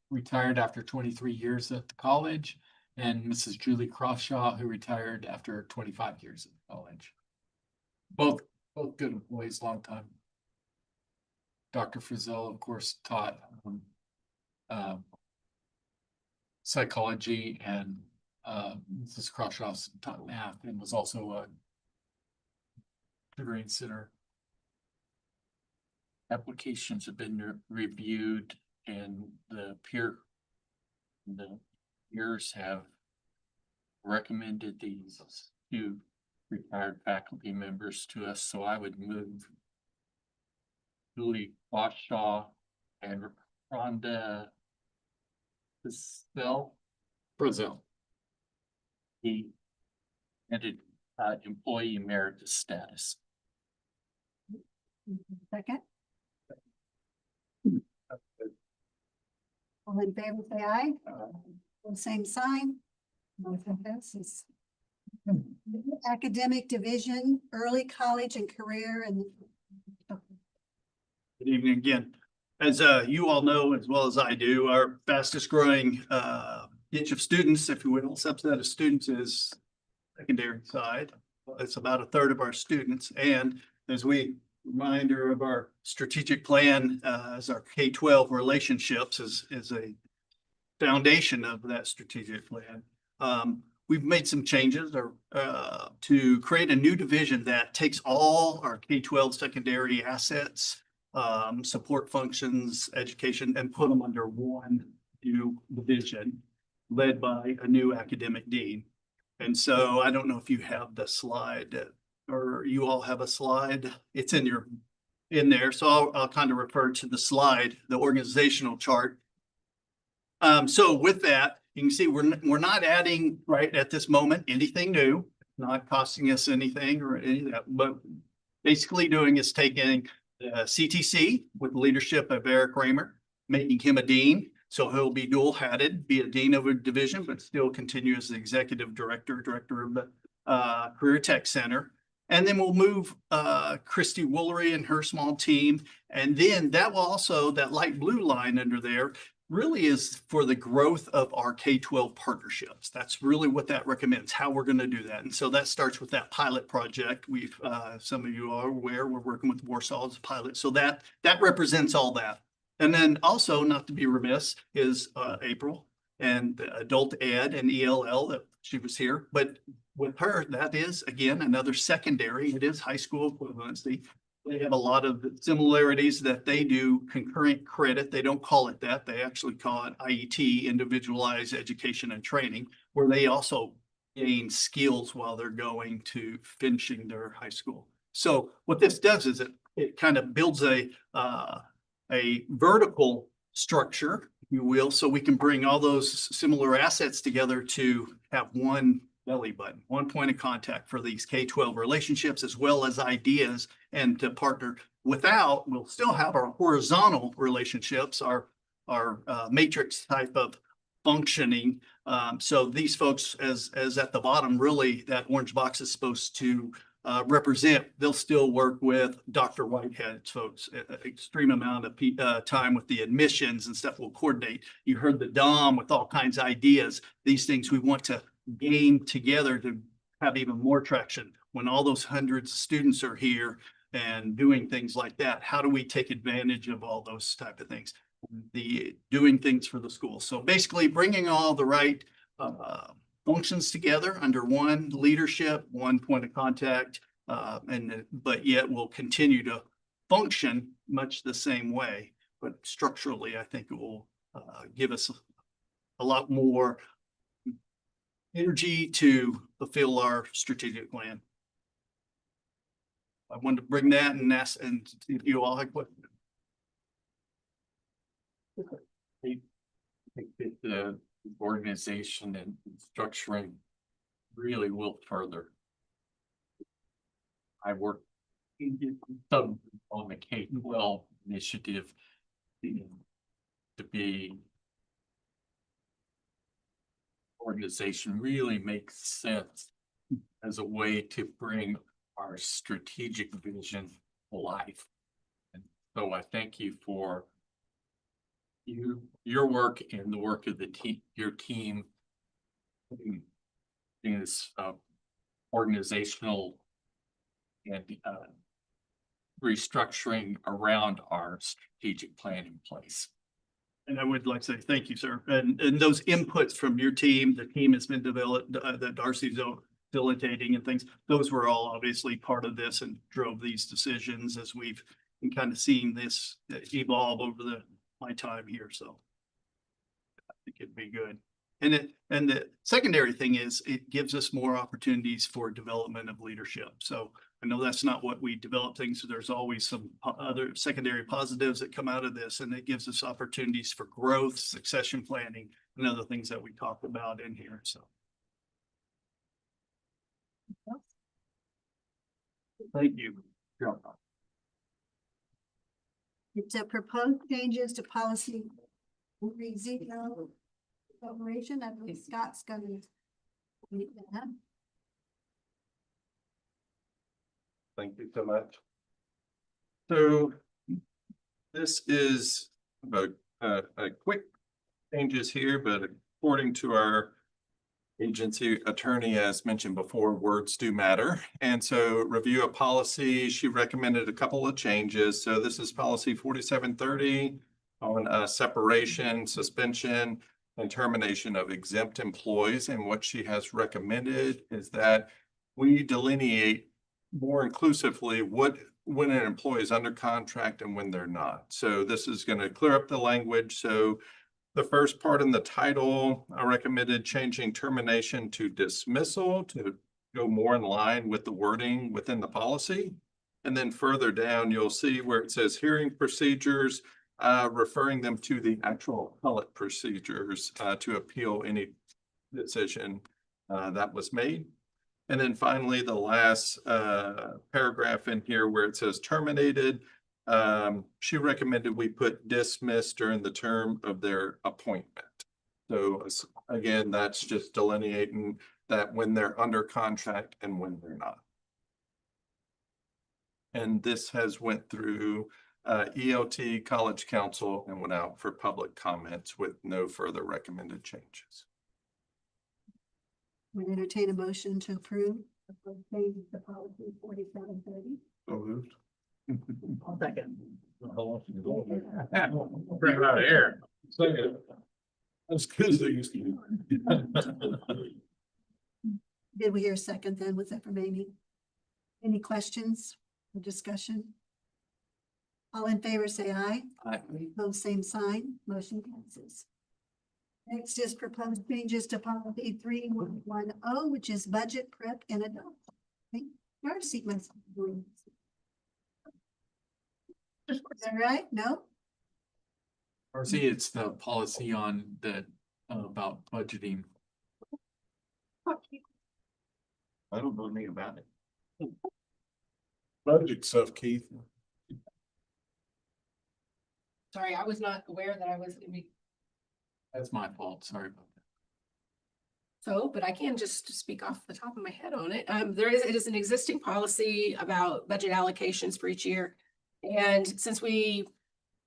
retired after 23 years at the college, and Mrs. Julie Crawshaw, who retired after 25 years at the college. Both good employees, long time. Dr. Frizzell, of course, taught psychology, and Mrs. Crawshaw taught math and was also a tutoring center. Applications have been reviewed, and the peers have recommended these 2 retired faculty members to us, so I would move Julie Crawshaw and Rhonda Brazil. He ended employee emeritus status. Second. All in favor, say aye. Same sign. Motion passes. Academic Division, Early College and Career and. Good evening again. As you all know, as well as I do, our fastest growing niche of students, if you will, subset of students is secondary side. It's about a third of our students. And as we reminder of our strategic plan, as our K-12 relationships is a foundation of that strategic plan. We've made some changes to create a new division that takes all our K-12 secondary assets, support functions, education, and put them under one new division led by a new academic dean. And so I don't know if you have the slide or you all have a slide. It's in there. So I'll kind of refer to the slide, the organizational chart. So with that, you can see we're not adding right at this moment anything new, not costing us anything or any of that, but basically doing is taking the CTC with the leadership of Eric Raymer, making him a dean. So he'll be dual hatted, be a dean of a division, but still continue as the executive director of the Career Tech Center. And then we'll move Christy Woolery and her small team. And then that will also, that light blue line under there really is for the growth of our K-12 partnerships. That's really what that recommends, how we're going to do that. And so that starts with that pilot project. We've, some of you are aware, we're working with Warsaw as a pilot. So that represents all that. And then also, not to be remiss, is April and adult ed and ELL that she was here. But with her, that is, again, another secondary. It is high school equivalency. They have a lot of similarities that they do concurrent credit. They don't call it that. They actually call it IET, Individualized Education and Training, where they also gain skills while they're going to finishing their high school. So what this does is it kind of builds a vertical structure, if you will, so we can bring all those similar assets together to have one belly button, one point of contact for these K-12 relationships, as well as ideas, and to partner we'll still have our horizontal relationships, our matrix type of functioning. So these folks, as at the bottom, really that orange box is supposed to represent, they'll still work with Dr. Whitehead's folks, extreme amount of time with the admissions and stuff will coordinate. You heard the DOM with all kinds of ideas. These things we want to gain together to have even more traction. When all those hundreds of students are here and doing things like that, how do we take advantage of all those type of things? The doing things for the school. So basically bringing all the right functions together under one leadership, one point of contact, but yet will continue to function much the same way. But structurally, I think it will give us a lot more energy to fulfill our strategic plan. I wanted to bring that and ask and see if you all had questions. I think that the organization and structuring really will further. I work some on the K-12 initiative to be organization really makes sense as a way to bring our strategic vision to life. And so I thank you for your work and the work of the team, your team in this organizational and restructuring around our strategic plan in place. And I would like to say thank you, sir. And those inputs from your team, the team has been developed, that Darcy's facilitating and things, those were all obviously part of this and drove these decisions as we've been kind of seeing this evolve over my time here. So I think it'd be good. And the secondary thing is it gives us more opportunities for development of leadership. So I know that's not what we develop things. So there's always some other secondary positives that come out of this, and it gives us opportunities for growth, succession planning, and other things that we talked about in here, so. Thank you. It's a proposed changes to policy. Zero operation. I believe Scott's gonna read that. Thank you so much. So this is about a quick changes here, but according to our agency attorney, as mentioned before, words do matter. And so review of policy, she recommended a couple of changes. So this is policy 4730 on separation, suspension, and termination of exempt employees. And what she has recommended is that we delineate more inclusively when an employee is under contract and when they're not. So this is going to clear up the language. So the first part in the title, I recommended changing termination to dismissal to go more in line with the wording within the policy. And then further down, you'll see where it says hearing procedures, referring them to the actual appellate procedures to appeal any decision that was made. And then finally, the last paragraph in here where it says terminated, she recommended we put dismissed during the term of their appointment. So again, that's just delineating that when they're under contract and when they're not. And this has went through ELT, College Council, and went out for public comments with no further recommended changes. We entertain a motion to approve the policy 4730. So moved. I'll second. Bring it out of here. Second. That's good as they used to be. Did we hear a second then? Was that from Amy? Any questions or discussion? All in favor, say aye. Aye. Opposed, same sign. Motion passes. Next is proposed changes to policy 3110, which is budget prep and adult. Yard seat must be doing this. Is that right? No? Or see, it's the policy on the, about budgeting. I don't know anything about it. Budget stuff, Keith. Sorry, I was not aware that I was gonna be. That's my fault. Sorry about that. So, but I can just speak off the top of my head on it. It is an existing policy about budget allocations for each year. And since the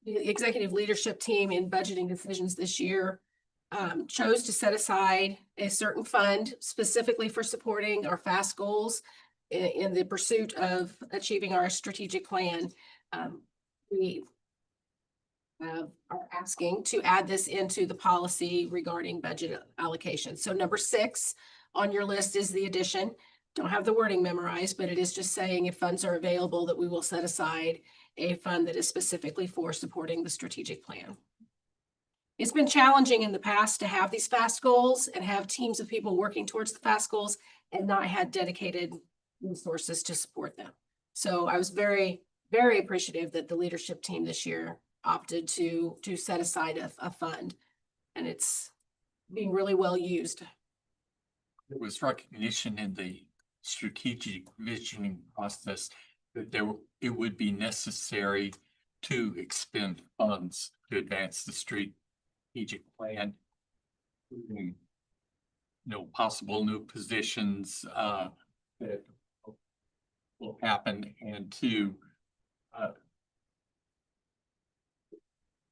executive leadership team in budgeting decisions this year chose to set aside a certain fund specifically for supporting our FAST goals in the pursuit of achieving our strategic plan, we are asking to add this into the policy regarding budget allocation. So number 6 on your list is the addition. Don't have the wording memorized, but it is just saying if funds are available that we will set aside a fund that is specifically for supporting the strategic plan. It's been challenging in the past to have these FAST goals and have teams of people working towards the FAST goals and not had dedicated resources to support them. So I was very, very appreciative that the leadership team this year opted to set aside a fund, and it's being really well used. There was recognition in the strategic visioning process that it would be necessary to expend funds to advance the strategic plan. Possible new positions that will happen, and to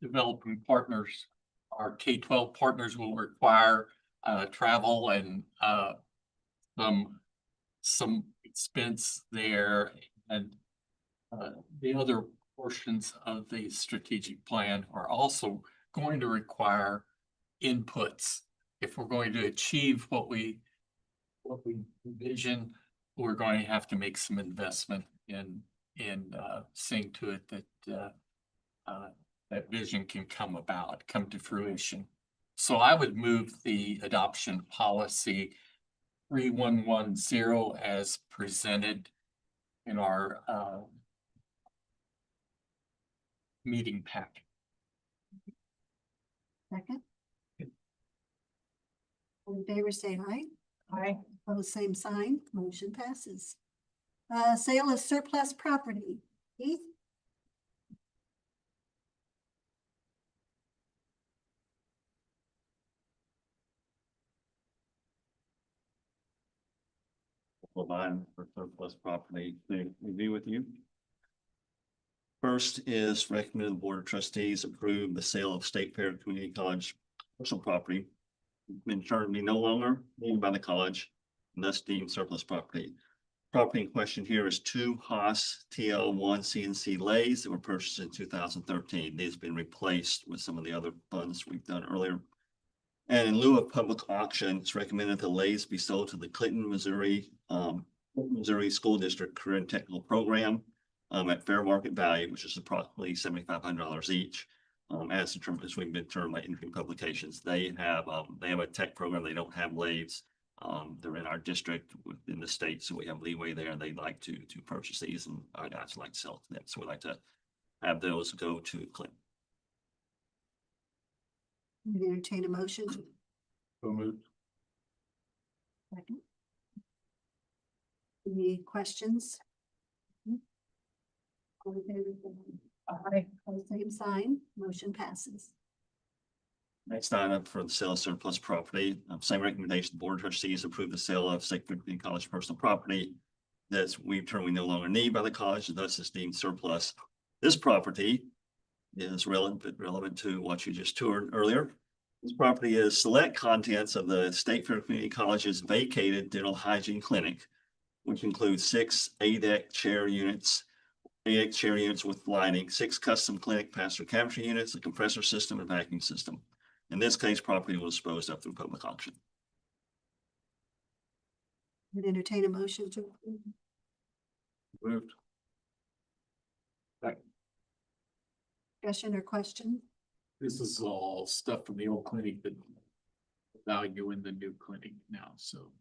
developing partners. Our K-12 partners will require travel and some expense there, and the other portions of the strategic plan are also going to require inputs. If we're going to achieve what we envision, we're going to have to make some investment in seeing to it that that vision can come to fruition. So I would move the adoption policy 3110 as presented in our meeting packet. Second. In favor, say aye. Aye. Opposed, same sign. Motion passes. Sale of surplus property. Keith? Provide for surplus property to review with you. First is recommended the Board of Trustees approve the sale of State Fair Community College personal property. Been determined to be no longer needed by the college, and thus deemed surplus property. Property in question here is two Haas TL1 CNC lathes that were purchased in 2013. These have been replaced with some of the other funds we've done earlier. And in lieu of public auction, it's recommended the lathes be sold to the Clinton, Missouri School District Career and Technical Program at fair market value, which is approximately $7,500 each. As determined, as we've been determined by Entry Publications, they have a tech program. They don't have lathes. They're in our district within the state, so we have leeway there, and they'd like to purchase these, and our guys like to sell to them. So we'd like to have those go to Clinton. Would entertain a motion. So moved. Second. Any questions? All in favor, say aye. Opposed, same sign. Motion passes. Next item for the sale of surplus property, same recommendation, the Board of Trustees approve the sale of State Fair Community College personal property that's we've determined we no longer need by the college, and thus is deemed surplus. This property is relevant to what you just toured earlier. This property is select contents of the State Fair Community College's vacated dental hygiene clinic, which includes 6 ADEC chair units with lighting, 6 custom clinic pass-through cabinetry units, a compressor system, and vacuum system. In this case, property was disposed of through public auction. Would entertain a motion to approve. Moved. Discussion or question? This is all stuff from the old clinic that value in the new clinic now, so.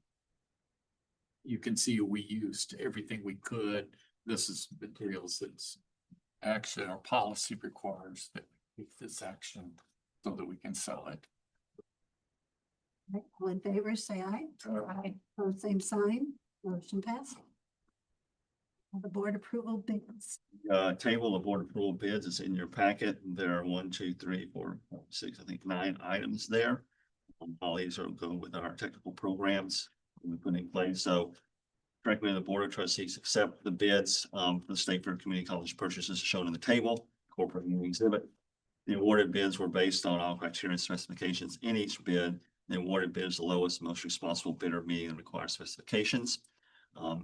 You can see we used everything we could. This is materials that's actually our policy requires that we take this action so that we can sell it. Right, all in favor, say aye. Aye. Opposed, same sign. Motion passed. The board approval bids. Table of board approval bids is in your packet. There are 1, 2, 3, 4, 5, 6, I think 9 items there. All these are go with our technical programs we put in place. So recommend the Board of Trustees accept the bids for the State Fair Community College purchases shown in the table, incorporating the exhibit. The awarded bids were based on all criteria and specifications in each bid. The awarded bid is the lowest, most responsible bidder meeting the required specifications.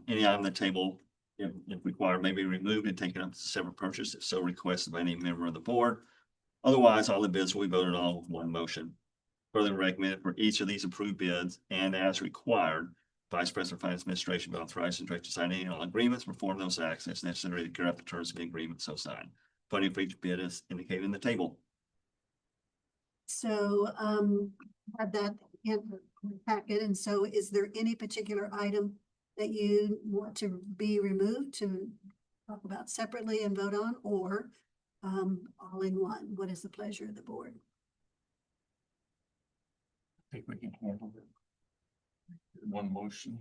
Any item on the table, if required, may be removed and taken up as a separate purchase if so requested by any member of the board. Otherwise, all the bids will be voted on with one motion. Further recommended for each of these approved bids and as required, Vice President of Finance Administration be authorized and directed to sign any all agreements, perform those acts as necessary to carry out the terms of the agreement so signed. Funding for each bid is indicated in the table. So, had that in the packet, and so is there any particular item that you want to be removed to talk about separately and vote on, or all in one? What is the pleasure of the board? I think we can handle it. One motion.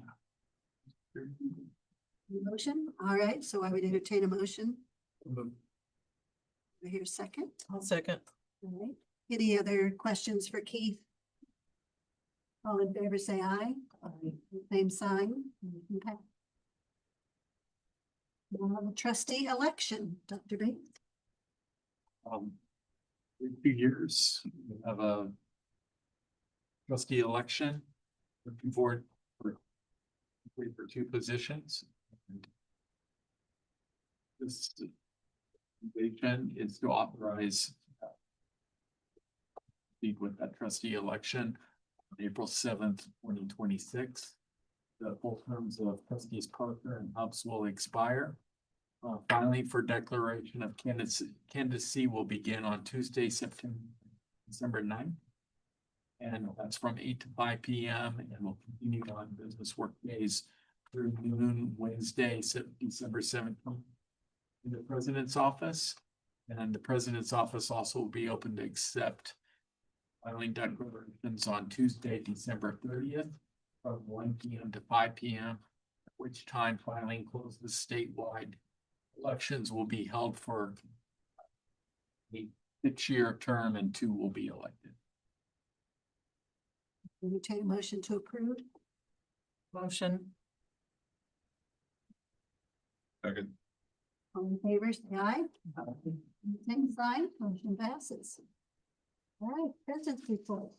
Motion? All right, so I would entertain a motion. Do I hear a second? I'll second. All right. Any other questions for Keith? All in favor, say aye. Same sign. Okay. Now the trustee election, Dr. Bates. In 2 years, we have a trustee election. Looking forward for 2 positions. And this vision is to authorize with that trustee election on April 7th, 2026. The full terms of trustees Parker and Hubbs will expire. Finally, for declaration of candidacy will begin on Tuesday, December 9th. And that's from 8 to 5 p.m. and will continue on business work days through noon Wednesday, December 17th in the president's office. And the president's office also will be open to accept filing declarations on Tuesday, December 30th from 1 p.m. to 5 p.m., at which time filing closes statewide. Elections will be held for a 6-year term and 2 will be elected. Entertain a motion to approve. Motion. Second. All in favor, say aye. Same sign, motion passes. All right, president's report.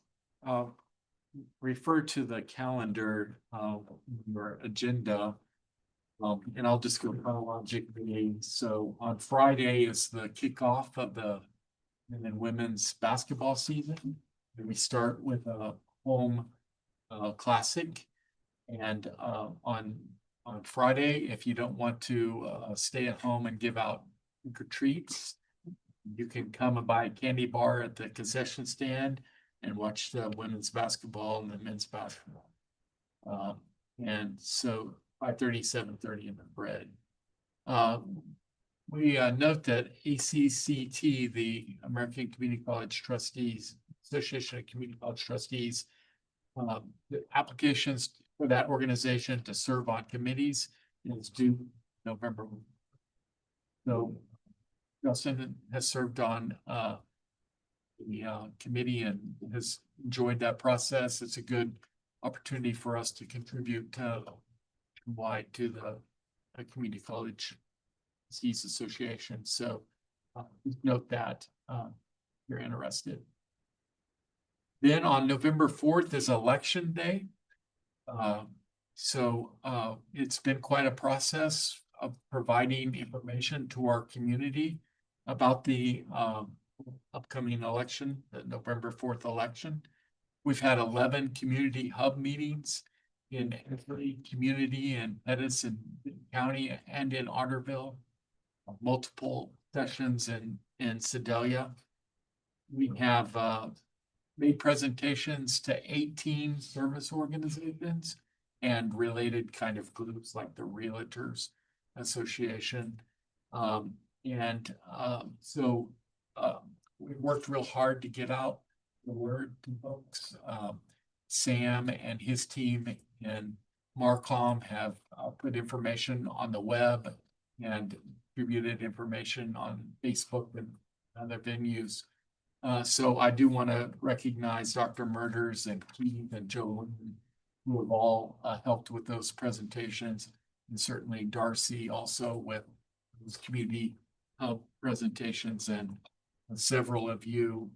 Refer to the calendar, your agenda. And I'll just go chronologically. So on Friday is the kickoff of the men and women's basketball season. And we start with a home classic. And on Friday, if you don't want to stay at home and give out treats, you can come and buy a candy bar at the concession stand and watch the women's basketball and the men's basketball. And so 5:30, 7:30 in the bread. We note that ACCT, the American Community College Trustees, Association of Community College Trustees, the applications for that organization to serve on committees is due November. So Justin has served on the committee and has enjoyed that process. It's a good opportunity for us to contribute wide to the Community College Trustees Association. So just note that if you're interested. Then on November 4th is Election Day. It's been quite a process of providing information to our community about the upcoming election, the November 4th election. We've had 11 community hub meetings in every community in Pettis and County and in Otterville, multiple sessions in Sedalia. We have made presentations to 18 service organizations and related kind of groups like the Realtors Association. We worked real hard to get out the word to folks. Sam and his team in Marcom have put information on the web and distributed information on Facebook and other venues. So I do want to recognize Dr. Murders and Keith and Joe, who have all helped with those presentations, and certainly Darcy also with those community hub presentations, and several of you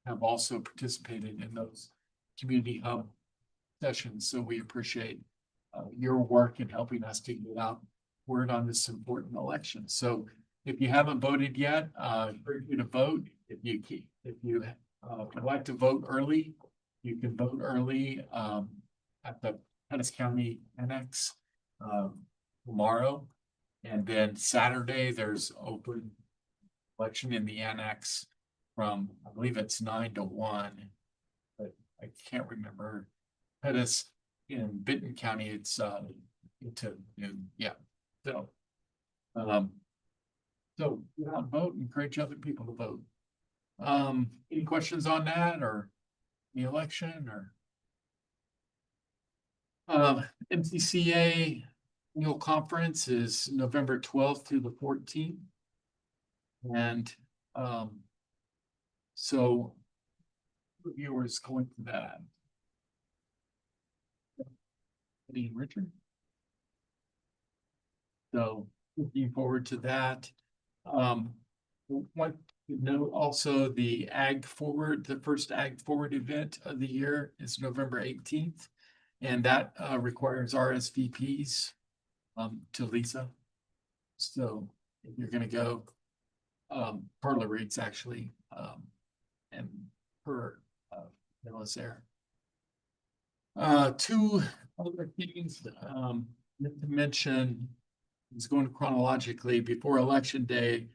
have also participated in those community hub sessions. So we appreciate your work in helping us to get out word on this important election. So if you haven't voted yet, I encourage you to vote. If you would like to vote early, you can vote early at the Pettis County Annex tomorrow. And then Saturday, there's open election in the annex from, I believe it's 9 to 1, but I can't remember. Pettis in Benton County, it's to noon. Yeah. So get out and vote and encourage other people to vote. Any questions on that or the election or MCCA annual conference is November 12th through the 14th. And so viewers going to that. Eddie and Richard. So looking forward to that. Want to note also the Ag Forward, the first Ag Forward event of the year is November 18th. And that requires RSVPs to Lisa. So if you're going to go, Carla Reed's actually, and her is there. Two other things to mention is going chronologically before Election Day.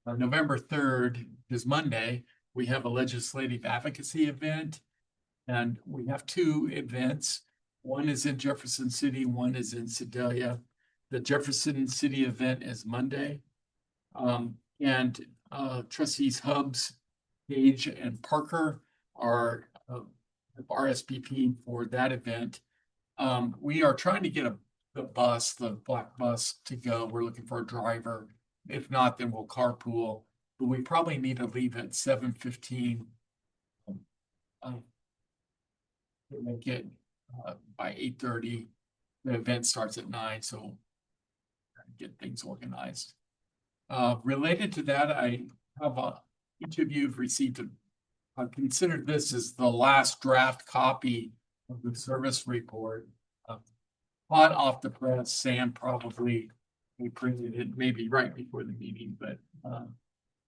November 3rd is Monday. We have a legislative advocacy event, and we have 2 events. One is in Jefferson City, one is in Sedalia. The Jefferson City event is Monday. And trustees Hubbs, Page, and Parker are RSVP for that event. We are trying to get the bus, the black bus to go. We're looking for a driver. If not, then we'll carpool, but we probably need to leave at 7:15. To make it by 8:30. The event starts at 9, so get things organized. Related to that, I have each of you have received I've considered this as the last draft copy of the service report. Hot off the press, Sam probably printed it maybe right before the meeting, but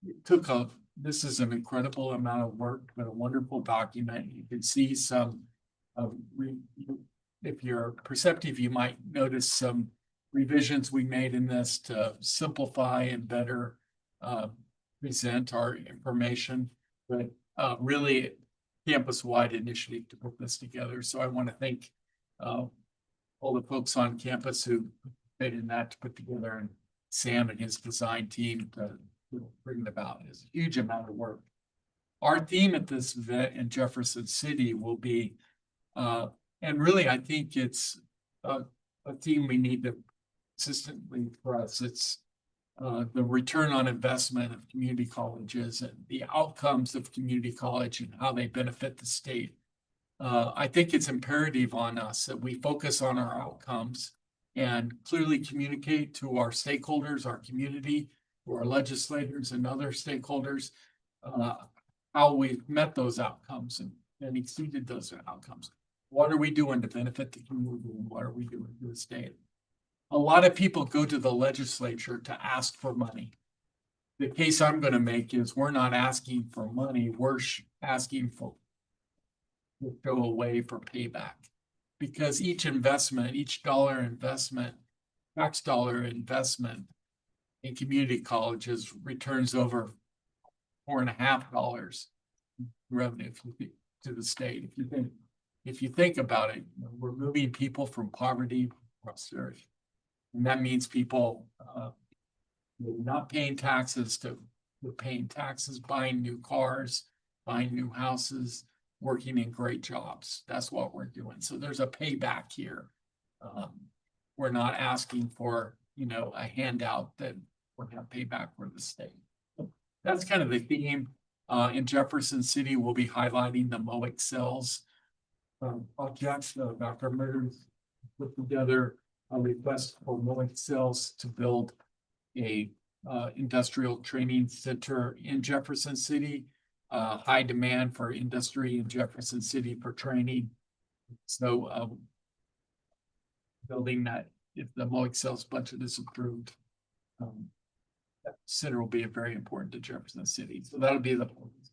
it took this is an incredible amount of work, but a wonderful document. You can see some if you're perceptive, you might notice some revisions we made in this to simplify and better present our information, but really campus-wide initiative to put this together. So I want to thank all the folks on campus who made in that to put together, and Sam and his design team to bring it about. It's a huge amount of work. Our theme at this event in Jefferson City will be, and really I think it's a theme we need to consistently press. It's the return on investment of community colleges and the outcomes of community college and how they benefit the state. I think it's imperative on us that we focus on our outcomes and clearly communicate to our stakeholders, our community, to our legislators and other stakeholders, how we've met those outcomes and exceeded those outcomes. What are we doing to benefit the community, and what are we doing to the state? A lot of people go to the legislature to ask for money. The case I'm going to make is we're not asking for money, we're asking for to go away for payback. Because each investment, each dollar investment, tax dollar investment in community colleges returns over $4.50 revenue to the state. If you think about it, we're moving people from poverty to prosperity. And that means people not paying taxes to paying taxes, buying new cars, buying new houses, working in great jobs. That's what we're doing. So there's a payback here. We're not asking for, a handout that we're going to pay back for the state. That's kind of the theme. In Jefferson City, we'll be highlighting the MOIC cells. Project Dr. Murders put together a request for MOIC cells to build a industrial training center in Jefferson City. High demand for industry in Jefferson City for training. So building that, if the MOIC cells budget is approved, that center will be very important to Jefferson City. So that'll be the focus.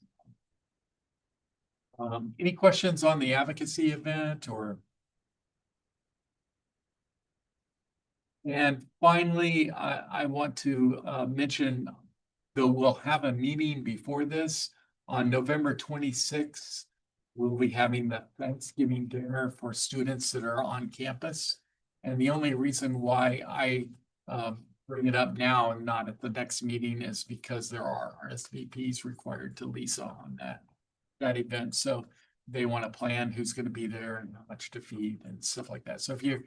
Any questions on the advocacy event or? And finally, I want to mention that we'll have a meeting before this on November 26th. We'll be having the Thanksgiving dinner for students that are on campus. And the only reason why I bring it up now and not at the next meeting is because there are RSVPs required to Lisa on that event. So they want to plan who's going to be there and how much to feed and stuff like that. So if you're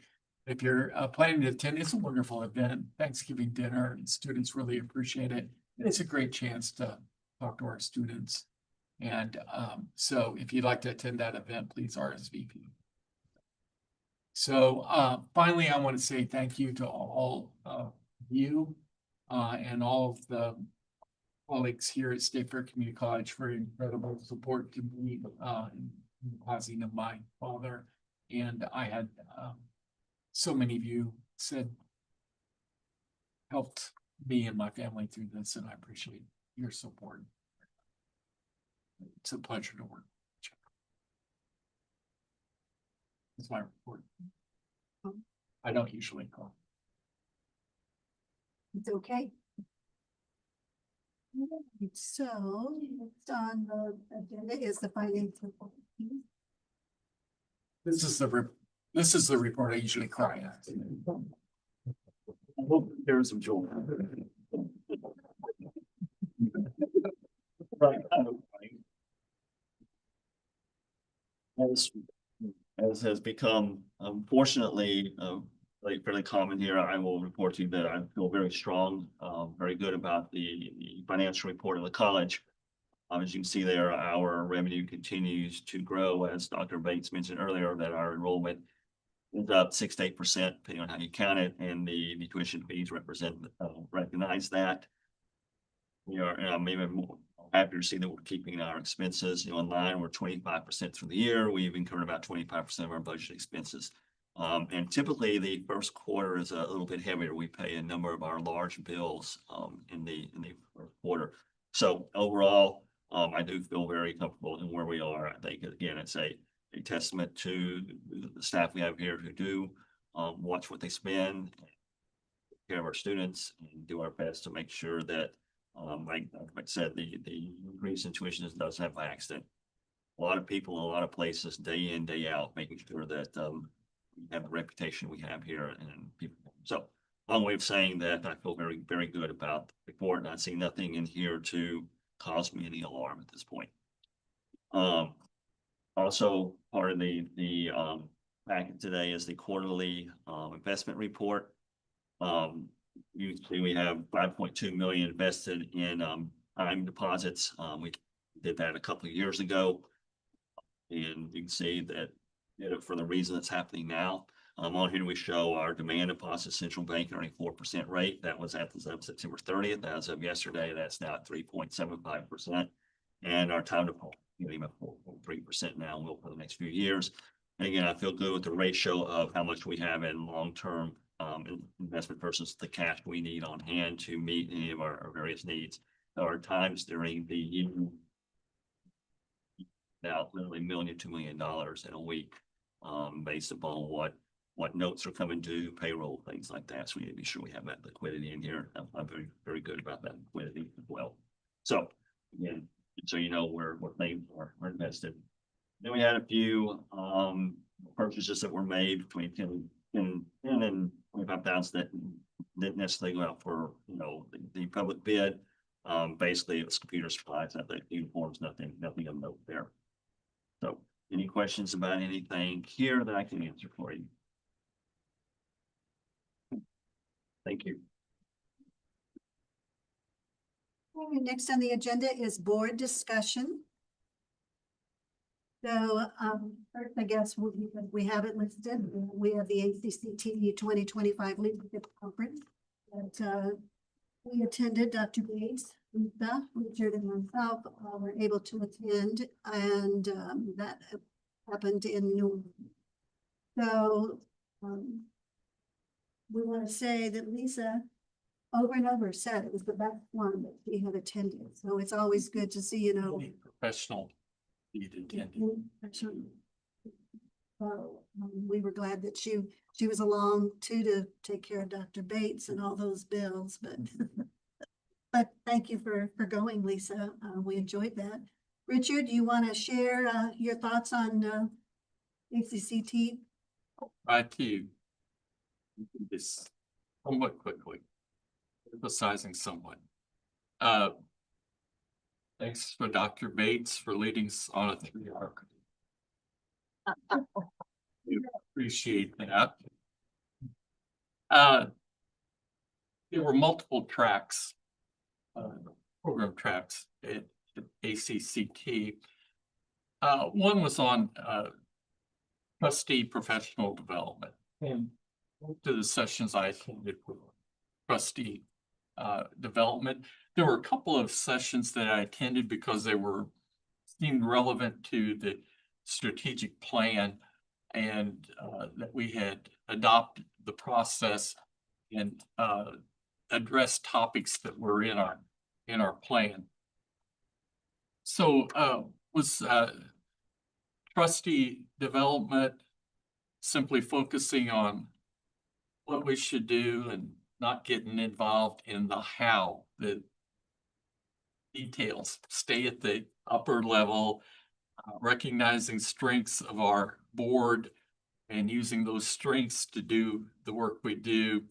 planning to attend, it's a wonderful event, Thanksgiving dinner, and students really appreciate it. And it's a great chance to talk to our students. And so if you'd like to attend that event, please RSVP. So finally, I want to say thank you to all of you and all of the colleagues here at State Fair Community College for incredible support to me in the passing of my father. And I had so many of you helped me and my family through this, and I appreciate your support. It's a pleasure to work with you. That's my report. I don't usually call. It's okay. So next on the agenda is the financial report. This is the report I usually cry at. I hope there's some joy. Right. As, as has become unfortunately, like fairly common here, I will report to you that I feel very strong, very good about the financial report of the college. As you can see there, our revenue continues to grow, as Dr. Bates mentioned earlier, that our enrollment is up 6 to 8%, depending on how you count it, and the tuition fees recognize that. We are, and I'm even more happy to see that we're keeping our expenses, in line. We're 25% through the year. We even covered about 25% of our budget expenses. And typically the first quarter is a little bit heavier. We pay a number of our large bills, in the first quarter. So overall, I do feel very comfortable in where we are. I think, again, it's a testament to the staff we have here who do, watch what they spend, take care of our students, and do our best to make sure that, like I said, the increase in tuition does have by accident. A lot of people in a lot of places, day in, day out, making sure that we have the reputation we have here and people. So, long way of saying that I feel very, very good about the report, and I see nothing in here to cause me any alarm at this point. Also, part of the packet today is the quarterly investment report. You see, we have 5.2 million invested in time deposits. We did that a couple of years ago, and you can see that, for the reason that's happening now. On here we show our demand deposit central bank earning 4% rate. That was as of September 30th. As of yesterday, that's now at 3.75%. And our time deposit getting about 4.3% now, will for the next few years. And again, I feel good with the ratio of how much we have in long-term investment versus the cash we need on hand to meet any of our various needs. There are times during the year now literally $1 million, $2 million in a week, based upon what notes are coming due, payroll, things like that. So we need to be sure we have that liquidity in here. I'm very, very good about that liquidity as well. So again, so where things are invested. Then we had a few purchases that were made between 10 and 25,000 that didn't necessarily go out for the public bid. Basically, it's computer supplies, nothing, uniforms, nothing of note there. So, any questions about anything here that I can answer for you? Thank you. All right, next on the agenda is board discussion. So, first, I guess we have it listed. We have the ACCT 2025 Leadership Conference that we attended. Dr. Bates, Lisa, Richard, and myself were able to attend, and that happened in New Orleans. So, we want to say that Lisa over and over said it was the best one that she had attended. So it's always good to see, Professional lead attended. So we were glad that she was along too, to take care of Dr. Bates and all those bills, but thank you for going, Lisa. We enjoyed that. Richard, do you want to share your thoughts on ACCT? Try to do this somewhat quickly, emphasizing somewhat. Thanks for Dr. Bates for leading us on a 3-hour. We appreciate that. There were multiple tracks, program tracks at ACCT. One was on trustee professional development, and most of the sessions I attended were trustee development. There were a couple of sessions that I attended because they seemed relevant to the strategic plan, and that we had adopted the process and addressed topics that were in our plan. So was trustee development simply focusing on what we should do and not getting involved in the how, the details, stay at the upper level, recognizing strengths of our board and using those strengths to do the work we do.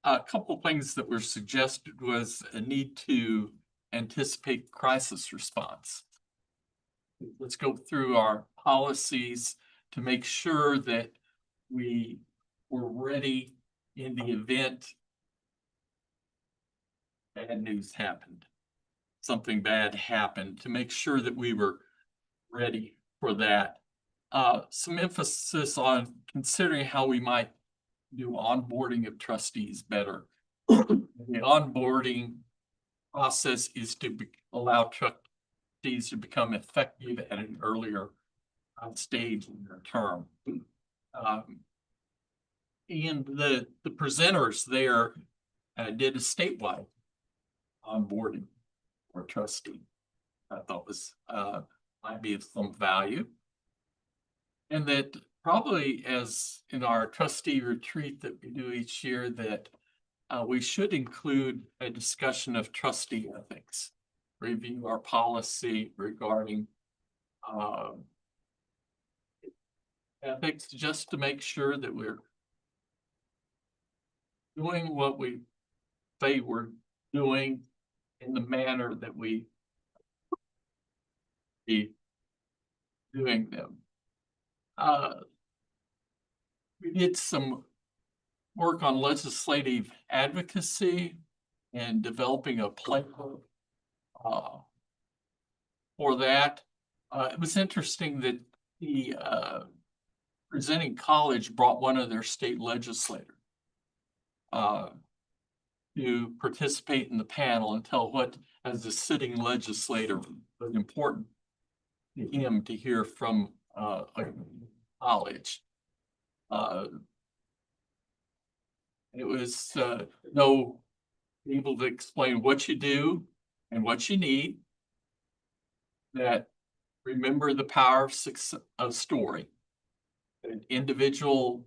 A couple of things that were suggested was a need to anticipate crisis response. let's go through our policies to make sure that we were ready in the event bad news happened. Something bad happened, to make sure that we were ready for that. Some emphasis on considering how we might do onboarding of trustees better. The onboarding process is to allow trustees to become effective at an earlier stage in their term. And the presenters there did a statewide onboarding for a trustee. I thought was might be of some value. And that probably, as in our trustee retreat that we do each year, that we should include a discussion of trustee ethics, review our policy regarding ethics, just to make sure that we're doing what we say we're doing in the manner that we be doing them. We did some work on legislative advocacy and developing a playbook for that. It was interesting that the presenting college brought one of their state legislators to participate in the panel and tell what, as a sitting legislator, was important to him to hear from a college. It was able to explain what you do and what you need. That remember the power of story. That individual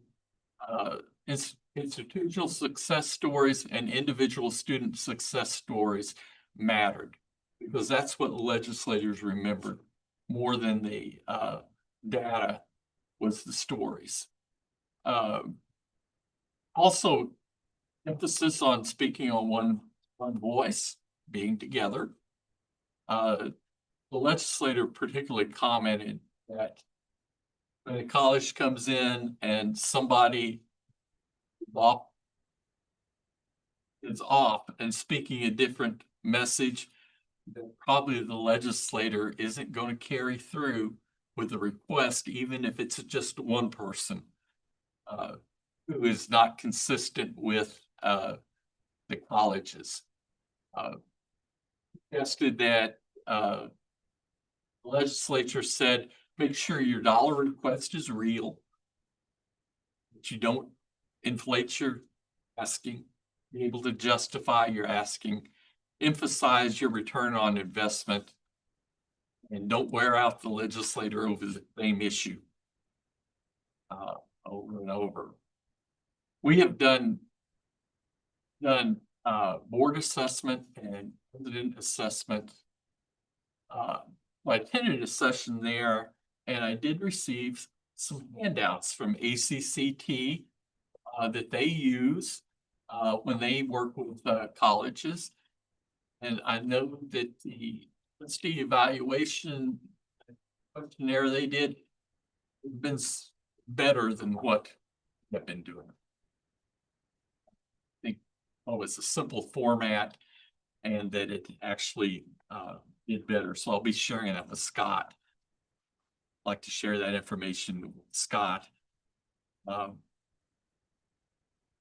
institutional success stories and individual student success stories mattered, because that's what legislators remembered more than the data, was the stories. Also, emphasis on speaking on one voice, being together. The legislator particularly commented that when a college comes in and somebody is off and speaking a different message, then probably the legislator isn't going to carry through with the request, even if it's just one person who is not consistent with the colleges. Suggested that the legislature said, make sure your dollar request is real, that you don't inflate your asking, be able to justify your asking, emphasize your return on investment, and don't wear out the legislator over the same issue over and over. We have done board assessment and president assessment. I attended a session there, and I did receive some handouts from ACCT that they use when they work with colleges. And I know that the trustee evaluation questionnaire they did has been better than what they've been doing. I think it's a simple format, and that it actually did better. So I'll be sharing that with Scott. I'd like to share that information with Scott.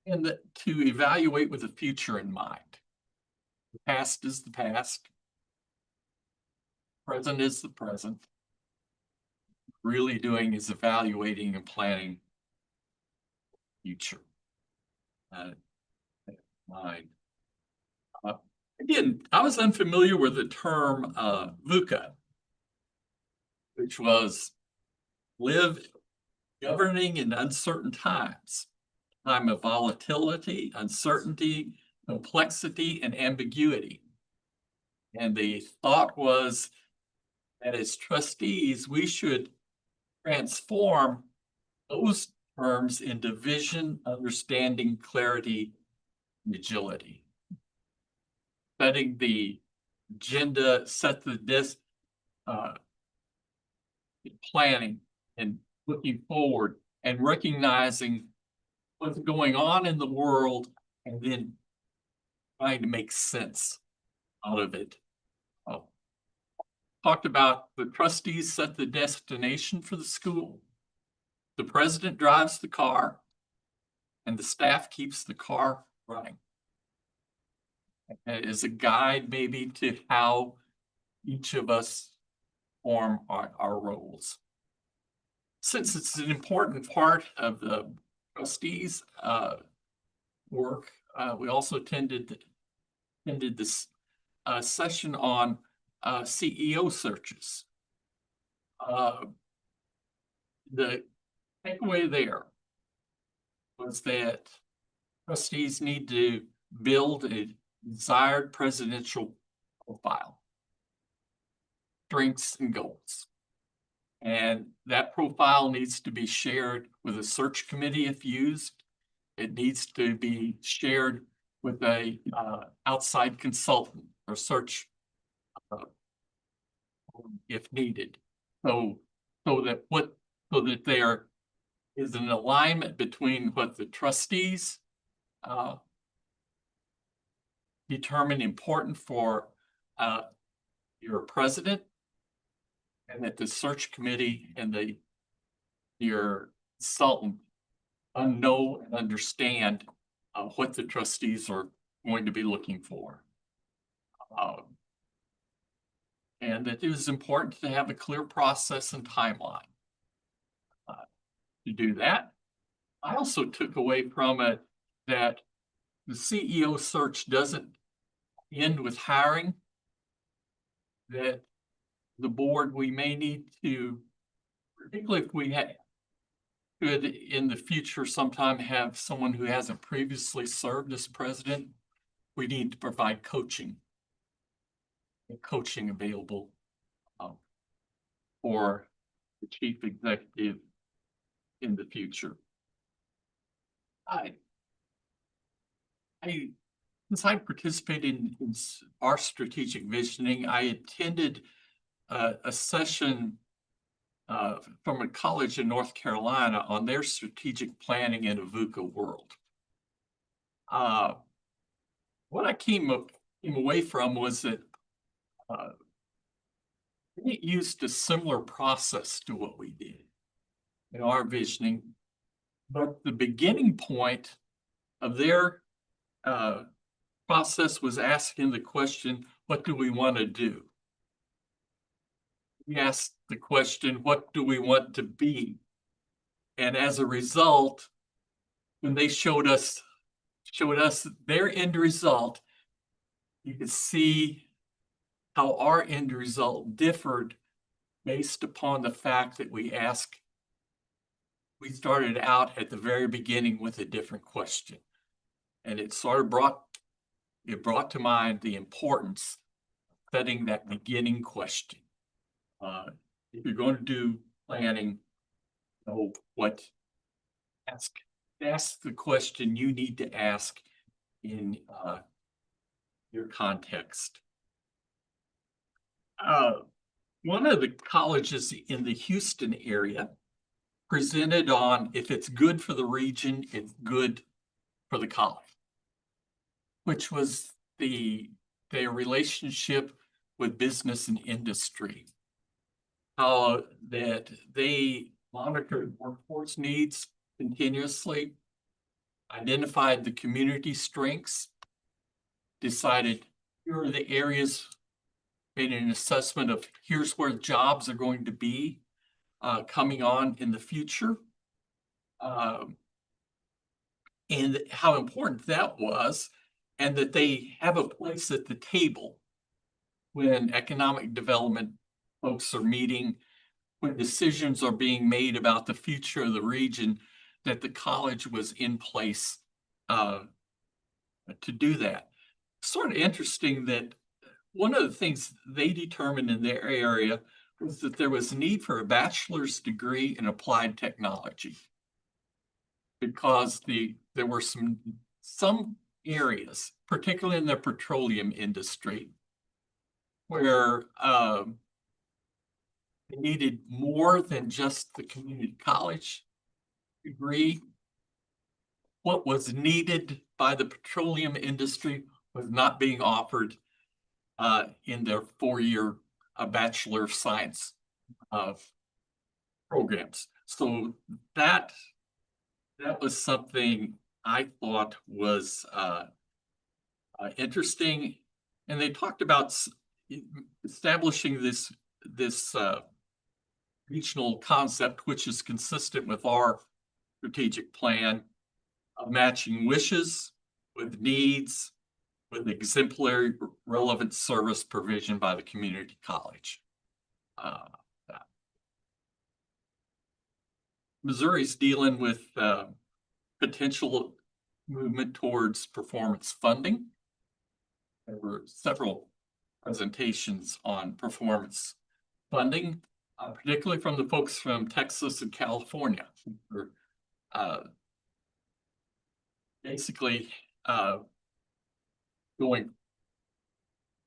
And to evaluate with the future in mind. The past is the past. Present is the present. Really doing is evaluating and planning future. Mind. Again, I was unfamiliar with the term VUCA, which was live governing in uncertain times. Time of volatility, uncertainty, complexity, and ambiguity. And the thought was that as trustees, we should transform those terms into vision, understanding, clarity, and agility. Setting the agenda, set the planning and looking forward and recognizing what's going on in the world and then trying to make sense out of it. Talked about the trustees set the destination for the school. The president drives the car and the staff keeps the car running. As a guide maybe to how each of us form our roles. Since it's an important part of the trustees' work, we also attended this session on CEO searches. The takeaway there was that trustees need to build a desired presidential profile, strengths and goals. And that profile needs to be shared with a search committee if used. It needs to be shared with a outside consultant or search if needed. So that there is an alignment between what the trustees determine important for your president, and that the search committee and your consultant know and understand what the trustees are going to be looking for. And that it is important to have a clear process and timeline to do that. I also took away from it that the CEO search doesn't end with hiring, that the board, we may need to, particularly if we could in the future sometime have someone who hasn't previously served as president, we need to provide coaching available for the chief executive in the future. Since I participated in our strategic visioning, I attended a session from a college in North Carolina on their strategic planning in a VUCA world. What I came away from was that it used a similar process to what we did in our visioning, but the beginning point of their process was asking the question, what do we want to do? We asked the question, what do we want to be? And as a result, when they showed us their end result, you could see how our end result differed based upon the fact that we started out at the very beginning with a different question. And it sort of brought to mind the importance of setting that beginning question. If you're going to do planning, ask the question you need to ask in your context. One of the colleges in the Houston area presented on if it's good for the region, it's good for the college, which was their relationship with business and industry. How that they monitored workforce needs continuously, identified the community strengths, decided here are the areas, made an assessment of here's where jobs are going to be coming on in the future, and how important that was, and that they have a place at the table when economic development folks are meeting, when decisions are being made about the future of the region, that the college was in place to do that. Sort of interesting that one of the things they determined in their area was that there was a need for a bachelor's degree in applied technology, because there were some areas, particularly in the petroleum industry, where They needed more than just the community college degree. What was needed by the petroleum industry was not being offered in their four-year Bachelor of Science programs. So that was something I thought was interesting. And they talked about establishing this regional concept, which is consistent with our strategic plan of matching wishes with needs, with exemplary relevant service provision by the community college. Missouri's dealing with potential movement towards performance funding. There were several presentations on performance funding, particularly from the folks from Texas and California, who were basically going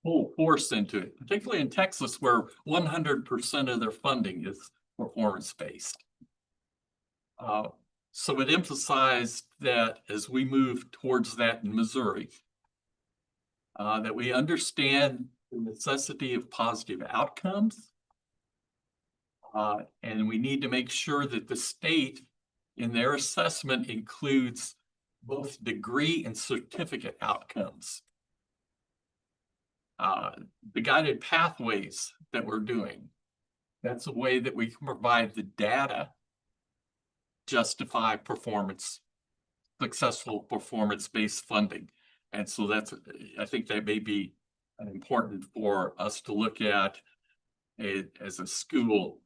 full force into it, particularly in Texas, where 100% of their funding is performance-based. So it emphasized that as we move towards that in Missouri, that we understand the necessity of positive outcomes. And we need to make sure that the state in their assessment includes both degree and certificate outcomes. The guided pathways that we're doing, that's a way that we can provide the data, justify performance, successful performance-based funding. And so that's, I think that may be important for us to look at as a school.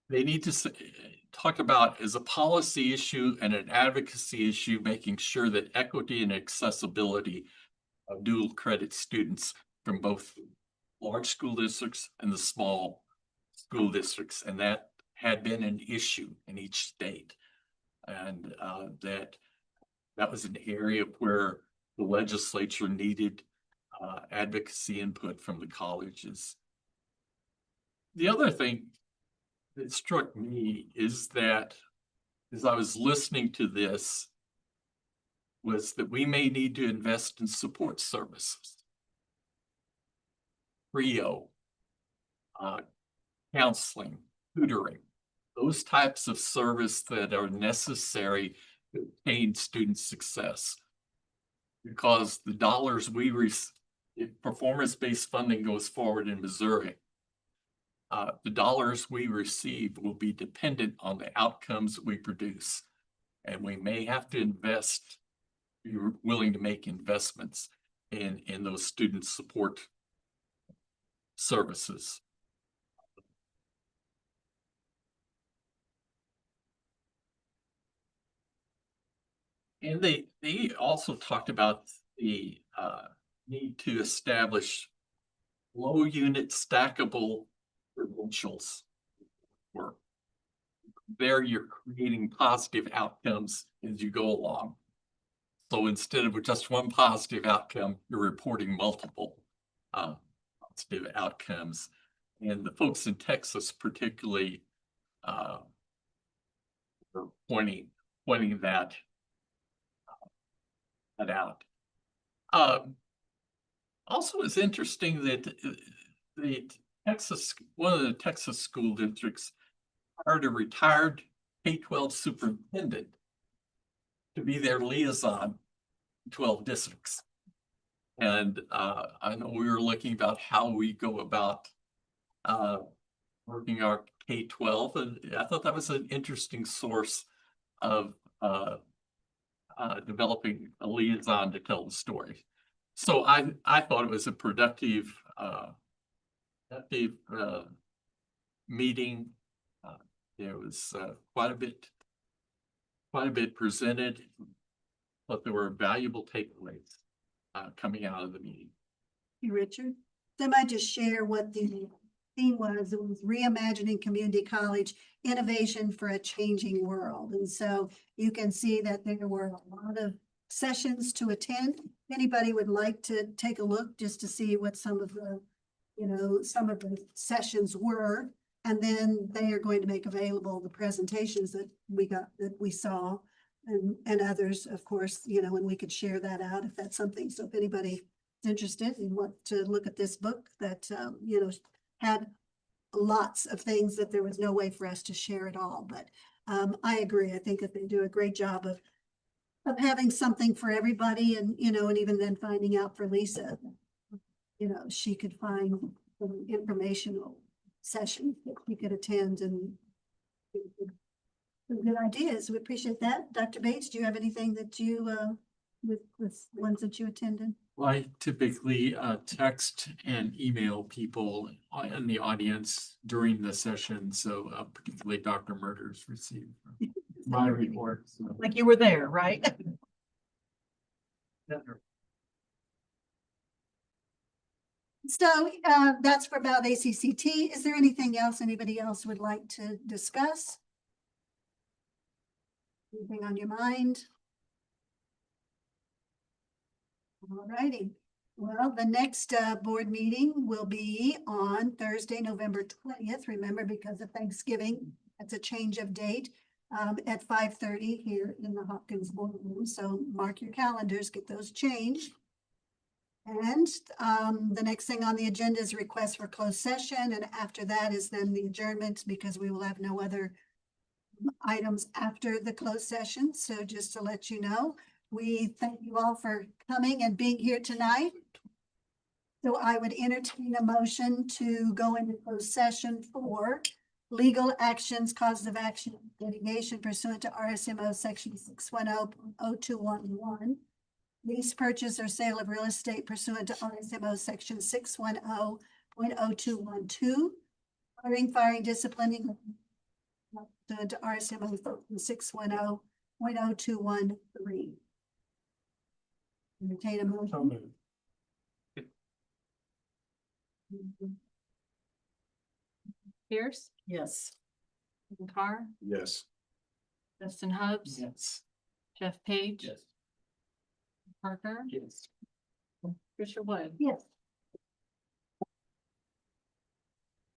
They need to talk about as a policy issue and an advocacy issue, making sure that equity and accessibility of dual credit students from both large school districts and the small school districts. And that had been an issue in each state. And that was an area where the legislature needed advocacy input from the colleges. The other thing that struck me is that as I was listening to this, was that we may need to invest in support services. TRIO, counseling, tutoring, those types of service that are necessary to attain student success. Because the dollars we receive, if performance-based funding goes forward in Missouri, the dollars we receive will be dependent on the outcomes we produce. And we may have to invest, be willing to make investments in those student support services. And they also talked about the need to establish low unit stackable credentials work. There you're creating positive outcomes as you go along. So instead of just one positive outcome, you're reporting multiple positive outcomes. And the folks in Texas particularly are pointing that out. Also, it's interesting that one of the Texas school districts hired a retired K-12 superintendent to be their liaison in 12 districts. And I know we were looking about how we go about working our K-12, and I thought that was an interesting source of developing a liaison to tell the story. So I thought it was a productive meeting. There was quite a bit presented, but there were valuable takeaways coming out of the meeting. Hey, Richard, so I might just share what the theme was. It was reimagining community college innovation for a changing world. And so you can see that there were a lot of sessions to attend. Anybody would like to take a look just to see what some of the you know, some of the sessions were. And then they are going to make available the presentations that we saw. And others, of course, you know, and we could share that out if that's something. So if anybody is interested and want to look at this book that, you know, had lots of things that there was no way for us to share it all. But I agree. I think that they do a great job of having something for everybody and, you know, and even then finding out for Lisa, you know, she could find some informational session that we could attend and some good ideas. We appreciate that. Dr. Bates, do you have anything that you, with ones that you attended? Well, I typically text and email people in the audience during the session, so particularly Dr. Murders received my report. So. Like you were there, right? So that's for about ACCT. Is there anything else anybody else would like to discuss? Anything on your mind? All righty. Well, the next board meeting will be on Thursday, November 20th. Remember, because of Thanksgiving, that's a change of date at 5:30 here in the Hopkins boardroom. So mark your calendars, get those changed. And the next thing on the agenda is request for closed session. And after that is then the adjournment because we will have no other items after the closed session. So just to let you know, we thank you all for coming and being here tonight. So I would entertain a motion to go into closed session for legal actions, causes of action, litigation pursuant to RSMO section 610.0211. Lease purchase or sale of real estate pursuant to RSMO section 610.0212. Firing, disciplining pursuant to RSMO 610.0213. Entertain a motion. Pierce, Yes. Carr, Yes. Justin Hubbs, Yes. Jeff Page, Yes. Parker, Yes. Tricia Wood. Yes.